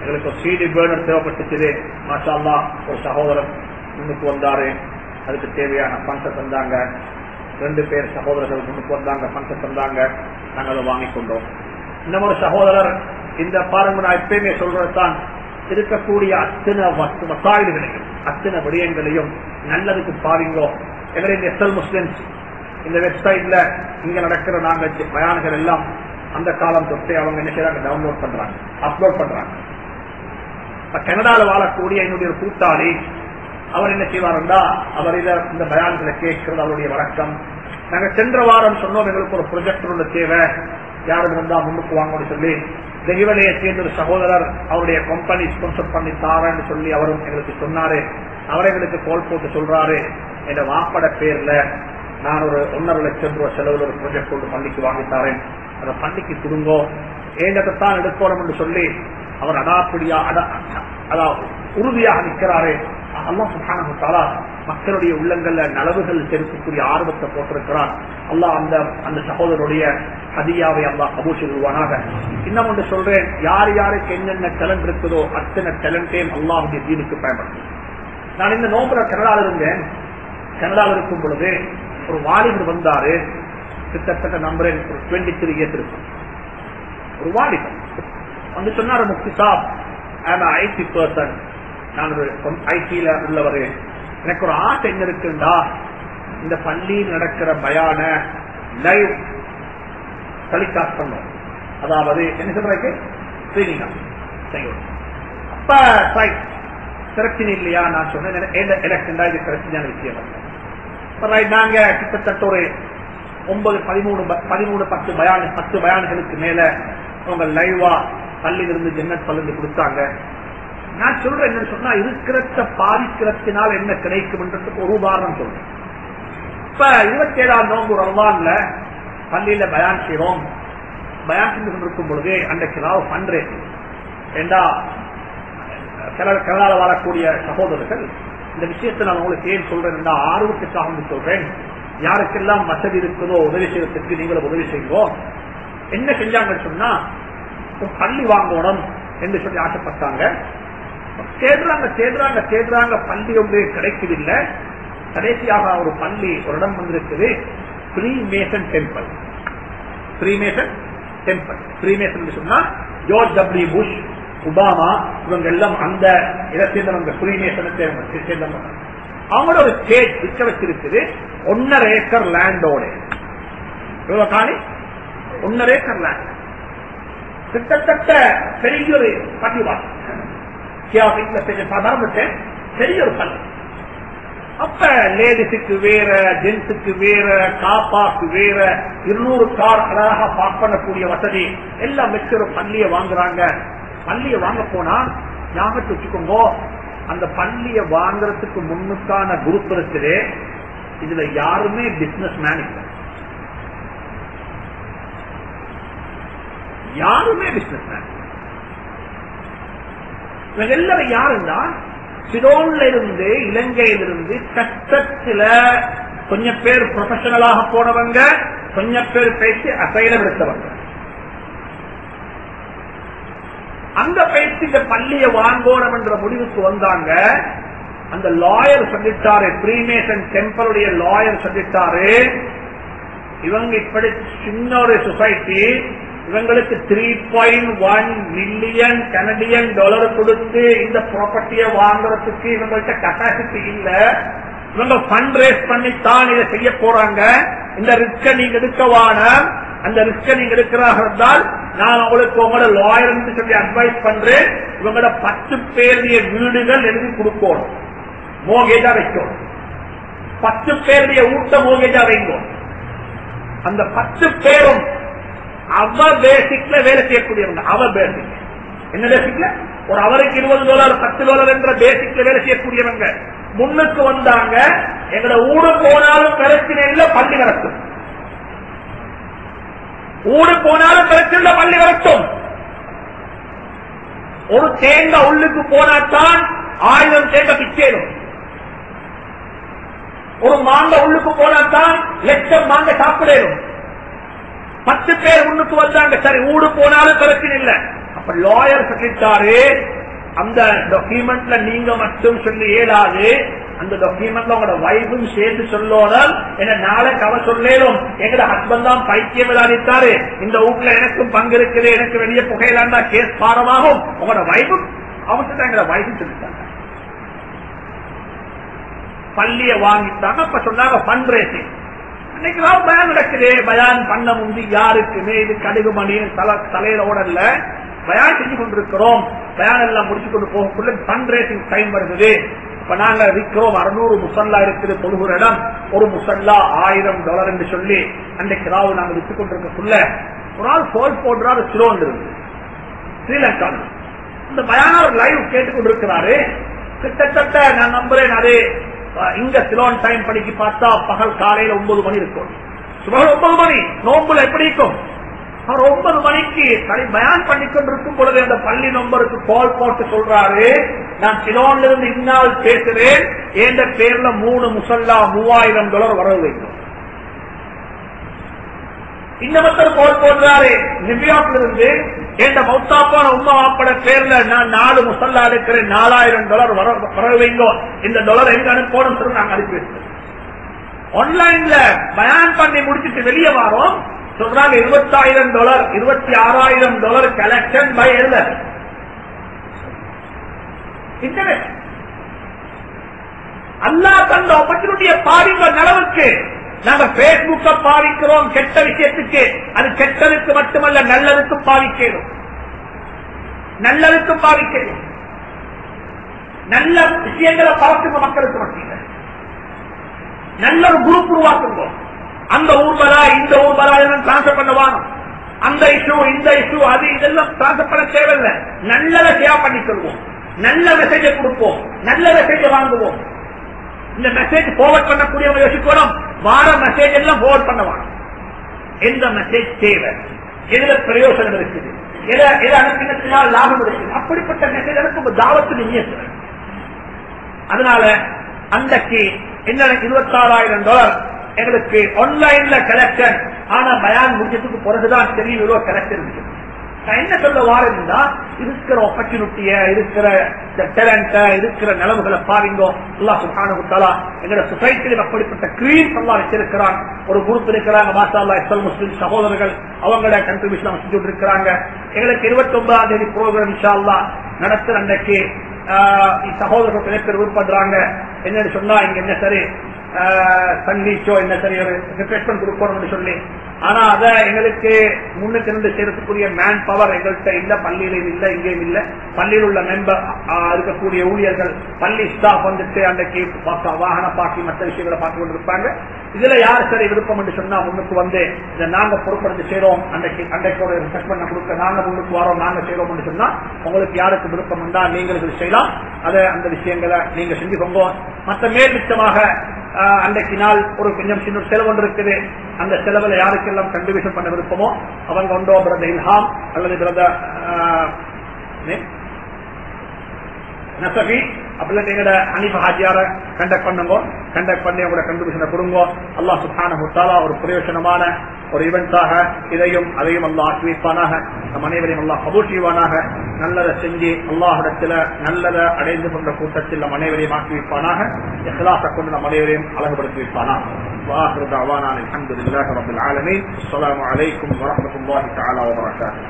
எங்களுக்கு ஒரு CD பர்னர் தேவைப்பட்டுச்சு. மாஷா அல்லாஹ், ஒரு சகோதரர் முன்னுக்கு வந்தாரு, அதுக்கு தேவையான பணத்தை தந்தாங்க. 2 பேர் சகோதரர்கள் முன்னுக்கு வந்தாங்க, பணத்தை தந்தாங்க. நாங்கள் அதை வாங்கிக் கொண்டோம். இன்னும் ஒரு சகோதரர், இந்த பாருங்க, நான் எப்பயுமே சொல்றதுதான், இருக்கக்கூடிய அத்தனை மசாயில்களையும் அத்தனை விடயங்களையும் நல்லதுக்கு பாருங்கோ. எங்களுடைய எஸ்எல் முஸ்லிம்ஸ் இந்த வெப்சைட்ல இங்க நடக்கிற நாங்க பயான்கள் எல்லாம் அந்த காலம் தொட்டே அவங்க என்ன செய்யறாங்க, டவுன்லோட் பண்றாங்க, அப்லோட் பண்றாங்க. கனடால வாழக்கூடிய என்னுடைய கூட்டாளி அவர் என்ன செய்வாருண்டா, அவர் இந்த பயான்களை கேட்கிறது அவருடைய வழக்கம். நாங்க சென்ற வாரம் சொன்னோம், எங்களுக்கு ஒரு ப்ரொஜெக்டரோட தேவை, யாரும் இருந்தா முன்னுக்கு வாங்கன்னு சொல்லி தெய்வலையை சேர்ந்த ஒரு சகோதரர் அவருடைய கம்பெனி ஸ்பான்சர் பண்ணி தாரன்னு சொல்லி அவரும் எங்களுக்கு சொன்னாரு. அவரை எங்களுக்கு கோல் போட்டு சொல்றாரு, என் வாப்பட பேர்ல நான் ஒரு 1.5 லட்சம் ரூபாய் செலவுல ஒரு ப்ராஜெக்ட் கொண்டு பள்ளிக்கு வாங்கித்தாரேன், அதை பள்ளிக்கு கொடுங்கோ, ஏங்கத்தான் எடுக்கணும் என்று சொல்லி அவர் அதாவது உறுதியாக நிற்கிறாரு. அல்லாஹ் சுப்ஹானஹு வ தஆலா மக்களுடைய உள்ளங்கள்ல நலவுகள் செலுத்தக்கூடிய ஆர்வத்தை போட்டிருக்கிறார். அல்லாஹ் அந்த சகோதரருடைய ஹதியாவை அல்லாஹ் கபூல் செய்வானாக. இன்னும் ஒன்று சொல்றேன், யார் யாருக்கு என்னென்ன டேலண்ட் இருக்குதோ அத்தனை டேலண்டையும் அல்லாஹ்வுடைய தீனுக்கு பயன்படுத்தும். நான் இந்த நோம்புல கனடாவில் இருந்தேன். கனடாவில் இருக்கும் பொழுது ஒரு வாலிபர் வந்தாரு, கிட்டத்தட்ட நம்புறேன் ஒரு 23 இயர்ஸ் இருக்கும். ஒரு வாலிபர் வந்து சொன்னாரு, முஃப்தி சாப், ஐ அம் ஐடி பர்சன், நான் ஒரு ஐடியில உள்ளவர், எனக்கு ஒரு ஆசை என்ன இருக்குண்டா, இந்த பள்ளியில் நடக்கிற பயான லைவ் டெலிகாஸ்ட் பண்ணோம். அதாவது என்ன சொல்றதுக்கு ட்ரெயினிங் செய்யணும். அப்ப பிரச்சனை இல்லையா? நான் சொன்னேன், எலெக்ஷன் இது பிரச்சனையான விஷயம். நாங்க கிட்டத்தட்ட ஒரு 10 பயான்களுக்கு மேல அவங்க லைவா பள்ளியிலிருந்து ஜன்னத் பள்ளி கொடுத்தாங்க. நான் சொல்றேன் என்னன்னு சொன்னா, இருக்கிறத பாதிக்கிறதுனால என்ன கிடைக்கும் என்றதுக்கு ஒரு உதாரணம் சொல்றேன். இப்ப 27ஆம் நோன்பு ரமலான்ல பள்ளியில பயான் செய்வோம். பயான் செஞ்சு கொண்டிருக்கும் பொழுது அன்றைக்கு நான் பண்றேன் ஏண்டா கனடால வாழக்கூடிய சகோதரர்கள் இந்த விஷயத்தை நான் உங்களுக்கு ஏன் சொல்றேன், ஆர்வத்துக்காக சொல்றேன். யாருக்கெல்லாம் வசதி இருக்குதோ உதவி செய்யறதுக்கு நீங்களும் உதவி செய்வோம். என்ன செஞ்சாங்கன்னு சொன்னா, பள்ளி வாங்கணும் என்று சொல்லி ஆசைப்பட்டாங்க. தேடுறாங்க பள்ளி ஒன்று கிடைக்கவில்லை. கடைசியாக ஒரு பள்ளி ஒரு இடம் வந்திருக்குது, ஃப்ரீமேசன் டெம்பிள். ஃப்ரீமேசன் சொன்னா ஜார்ஜ் டபிள்யூ புஷ், ஒபாமா, இவங்க எல்லாம் அந்த இடத்தில் ஃப்ரீமேசனை சேர்ந்தவங்க. அவங்களோட ஒரு ஸ்டேட் விற்க வச்சிருக்குது 1.5 ஏக்கர் லேண்டோட. காணி 1.5 ஏக்கர் லேண்ட், கிட்டத்தட்ட பெரிய ஒரு பள்ளிவாசல், பெரிய ஒரு பள்ளி. அப்ப லேடிஸுக்கு வேற, ஜென்ஸுக்கு வேற, காப்பாக்கு வேற, 200 கார் அழகாக பார்க் பண்ணக்கூடிய வசதி எல்லாம் வச்சு ஒரு பள்ளியை வாங்குறாங்க. பள்ளியை வாங்க போனா ஞாபகத்தை வச்சுக்கோங்க, அந்த பள்ளியை வாங்குறதுக்கு முன்னுக்கான குரூப் இருக்குது. இதுல யாருமே பிசினஸ் மேன் இல்லை, யாருமே பிசினஸ் மேன். இவங்க எல்லாரும் யாருன்னா சிலோன்ல இருந்து, இலங்கையிலிருந்து கஷ்டத்துல கொஞ்சம் பேர் ப்ரொஃபஷனலாக போனவங்க, கொஞ்சம் பேர் பேசி அசைலம் எடுத்தவங்க. அந்த பேசி இந்த பள்ளியை வாங்கணும் என்ற முடிவுக்கு வந்தாங்க. அந்த லாயர் சொல்லிட்டாரு, ஃப்ரீமேசன் டெம்பிளுடைய லாயர் சொல்லிட்டாரு, இவங்க இப்படி சின்ன ஒரு சொசைட்டி, இவங்களுக்கு 3.1 மில்லியன் கனடியன் டாலர் கொடுத்து இந்த ப்ராப்பர்ட்டியை வாங்குறதுக்கு இவங்கள்ட்ட கெப்பாசிட்டி இல்ல. இவங்க ஃபண்ட் ரேஸ் பண்ணித்தான் இதை செய்ய போறாங்க. இந்த ரிஸ்க நீங்க எடுக்கவான, அந்த ரிஸ்க நீங்க எடுக்கிறாக இருந்தால் நான் உங்களுக்கு உங்களோட லாயர் சொல்லி அட்வைஸ் பண்றேன். இவங்களோட 10 பேருடைய வீடுகள் எழுதி கொடுக்கணும், மோகேஜா வைக்கணும். 10 பேருடைய ஊட்ட மோகேஜா வைக்கும். அந்த 10 பேரும் அவ பேசிக்ல வேலை செய்யக்கூடியவங்க. அவ பேசிக் என்ன பேசிக்ல? ஒரு அவருக்கு $20 $10 என்ற பேசிக்ல வேலை செய்யக்கூடியவங்க முன்னுக்கு வந்தாங்க. எங்களை ஊடு போனாலும் பிரச்சனை இல்ல, பள்ளி வரட்டும். ஊடு போனாலும் பிரச்சனை இல்ல, பள்ளி வரட்டும். ஒரு தேங்காய் உள்ளுக்கு போனாத்தான் 1000 தேங்காய் பிச்சேரும். ஒரு மாங்காய் உள்ளுக்கு போனாத்தான் லட்சம் மாங்காய் சாப்பிடணும். 10 பேர் முன்னுக்கு வந்தாங்க. சரி, ஊடு போனாலும் பிரச்சனை இல்ல. அப்ப லாயர் சொல்லிட்டாரு, அந்த டாக்குமெண்ட்ல நீங்க மட்டும் சொல்லி இயலாது, அந்த டாக்குமெண்ட்ல உங்களோட வைஃபும் சேர்த்து சொல்லணும். என்ன நாளைக்கு அவ சொல்லும், எங்கட ஹஸ்பண்ட் தான் பைத்தியம் விளையாடித்தாரு, இந்த வீட்டுல எனக்கும் பங்கு இருக்குது, எனக்கு வெளியே புகையிலாண்டா கேஸ் பாரமாகும். உங்களோட வைஃபும் அவசியம் எங்களோட வைஃபும் சொல்லிட்டாங்க. பள்ளிய வாங்கிட்டாங்க. அப்ப சொன்னாங்க ஃபண்ட் ரேசிங். இன்னைக்கு பயான் நடக்குது. பயான் பண்ண முந்தி யாருக்குமே இது கடுகு மணி தலையில ஓடல, பயான் செஞ்சு கொண்டிருக்கிறோம். பயான் எல்லாம் முடிச்சு கொண்டு போகக்குள்ள ஃபண்ட் ரேசிங் டைம் வருது. இப்ப நாங்க விற்கிறோம் 600 முசல்லா இருக்குது தொழுகிற இடம், ஒரு முசல்லா $1000 என்று சொல்லி அன்றைக்கு ராவு நாங்க விற்றுக் கொண்டிருக்கக்குள்ள ஒரு ஆள் போல் போடுறாரு. சிலோன் இருந்து ஸ்ரீலங்கா. இந்த பயானார் லைவ் கேட்டுக்கொண்டிருக்கிறாரு. கிட்டத்தட்ட நான் நம்புறேன் அது இங்க சிலோன் டைம் படிக்கு பார்த்தா பகல் காலையில 9 மணி இருக்கும். சுபகல் 9 மணி. நோம்புல எப்படி இருக்கும்? அவர் 9 மணிக்கு பயான் பண்ணிக்கொண்டிருக்கும் பொழுது அந்த பள்ளி நம்பருக்கு கால் போட்டு சொல்றாரு, நான் சிலோன்ல இருந்து இந்நாள் பேசுறேன், என்ற பேர்ல 3 முசல்லா $3000 வரவு வைக்கும். இன்னமத்தர் கால் போடுறாரு நியூயார்க்ல இருந்து, என்ற மௌத்தாப்பான உம்மா வாப்பட பேர்ல நான் 4 முசல்லா எடுக்கிறேன், $4000 வரவு வைங்கோ, இந்த டாலர் எங்க அனுப்பணும் சொல்லி நாங்க அனுப்பி வச்சோம். ஆன்லைன்ல பயான் பண்ணி முடிச்சுட்டு வெளியே வரோம், சொல்றாங்க $20,000 $26,000 கலெக்ஷன் பை எல்டர் இன்டர்நெட். அல்லாஹ் தந்த ஆப்பர்ச்சுனிட்டியை பாருங்க. நலவுக்கு நாங்க பேஸ்புக்க பாவிக்கிறோம் கெட்ட விஷயத்துக்கு. அது கெட்டதுக்கு மட்டுமல்ல, நல்லதுக்கும் பாவிக்கணும். நல்லதுக்கும் பாவிக்கணும். நல்ல விஷயங்களை பார்க்குங்க. மக்களுக்கு மத்தியில் நல்ல ஒரு குரூப் உருவாக்குங்க. அந்த ஊர்வலா இந்த ஊர்வலா டிரான்ஸ்பர் பண்ணுவாங்க. அந்த இஷ்யூ இந்த இஷ்யூ அது இதெல்லாம் டிரான்ஸ்பர் பண்ண தேவையில்லை. நல்லதை ஷேர் பண்ணி சொல்வோம், நல்ல மெசேஜை கொடுப்போம், நல்ல மெசேஜை வாங்குவோம். இந்த மெசேஜ் ஃபார்வர்ட் பண்ணக்கூடியவங்க யோசிக்கணும், வார மெசேஜ் எல்லாம் ஃபார்வர்ட் பண்ணுவாங்க. எந்த மெசேஜ் தேவை, எதுல பிரயோசனம் இருக்குது, எதை அனுப்பினால் லாபம் இருக்குது, அப்படிப்பட்ட மெசேஜ் எனக்கு தாவத்து நீங்க. அதனால அன்றைக்கு என்ன $26,000 எங்களுக்கு ஆன்லைன்ல கலெக்ஷன். ஆனா பயான் முடிச்சதுக்கு பிறகுதான் தெரியும் இவ்வளவு கலெக்ஷன் இருக்கு. நான் என்ன சொல்ல வாரா, இருக்கிற ஆப்பர்ச்சுனிட்டிய, இருக்கிற டேலண்ட, இருக்கிற நிலவுகளை பாருங்க. அல்லாஹ் சுப்ஹானஹு வ தஆலா எங்களோட சொசைட்டியில் அப்படிப்பட்ட கிரீம் அல்லாஹ் வச்சிருக்கிறான். ஒரு குரூப் இருக்கிறாங்க, மாஷா அல்லாஹ், இஸ்லாம் முஸ்லிம் சகோதரர்கள், அவங்களோட கண்ட்ரிபியூஷன் செஞ்சுட்டு இருக்கிறாங்க. எங்களுக்கு 29ஆம் தேதி ப்ரோக்ராம் இன்ஷா அல்லாஹ் நடத்துற அன்றைக்கு சகோதரர்கள் நிறைய பேர் விருப்பப்படுறாங்க. என்னன்னு சொன்னா, இங்க என்ன சரி சங்கீச்சோ என்ன சரி ஒரு ரிஃப்ரெஷ்மெண்ட் கொடுக்கணும்னு சொல்லி. ஆனா அத எங்களுக்கு முன்னுக்கு இருந்து செய்யறதுக்குரிய மேன் பவர் எங்கள்கிட்ட இல்ல, பள்ளியிலும் இல்ல, இங்கேயும் இல்ல. பள்ளியில் உள்ள மெம்பர் இருக்கக்கூடிய ஊழியர்கள், பள்ளி ஸ்டாஃப் வந்துட்டு அன்றைக்கு வாகன பாக்கி மற்ற விஷயங்களை பார்த்து கொண்டிருப்பாங்க. இதுல யார் சரி விருப்பம் என்று சொன்னா முன்னுக்கு வந்து இதை நாங்க பொறுப்படுத்தி செய்யறோம், அன்றைக்கு ஒரு ரிஃப்ரெஷ்மெண்ட் கொடுக்க நாங்க முன்னுக்கு வரோம், நாங்க செய்யறோம் என்று சொன்னா உங்களுக்கு யாருக்கு விருப்பம் இருந்தா நீங்கள் செய்யலாம். அதை அந்த விஷயங்களை நீங்க செஞ்சுக்கோங்க. மற்ற மேல்மிச்சமாக அன்றைக்கு நாள் ஒரு கொஞ்சம் சின்ன செலவு ஒன்று இருக்குது. அந்த செலவுல யாருக்கெல்லாம் கண்டிபியூஷன் பண்ண விருப்பமோ அவங்க ஒன்றோ பிரதர் இல்ஹாம் அல்லது பிரதர் நசபி அப்படின்னா எங்கட ஹனீஃப் ஹாஜியார கண்டக்ட் பண்ணுங்க. கண்டக்ட் பண்ணி அவங்களோட கண்டிபியூஷனை கொடுங்க. அல்லாஹ் சுப்ஹானஹு வ தஆலா ஒரு பிரயோஜனமான ஒரு ஈவென்ட்டாக இதையும் அதையும் அல்லாஹ் ஆக்கி வைப்பானாக. நம் அனைவரையும் அல்லாஹ் கபூல் செய்வானாக. நல்லதை செஞ்சு அல்லாஹ்விடத்தில் நல்லதை அடைந்து கொண்ட கூட்டத்தில் நம் அனைவரையும் ஆக்கி வைப்பானாக. இஹ்லாஸை கொண்டு நம் அனைவரையும் அழகுபடுத்தி வைப்பானாக. وآخر دعوانا الحمد لله رب العالمين. السلام عليكم ورحمة الله تعالى وبركاته.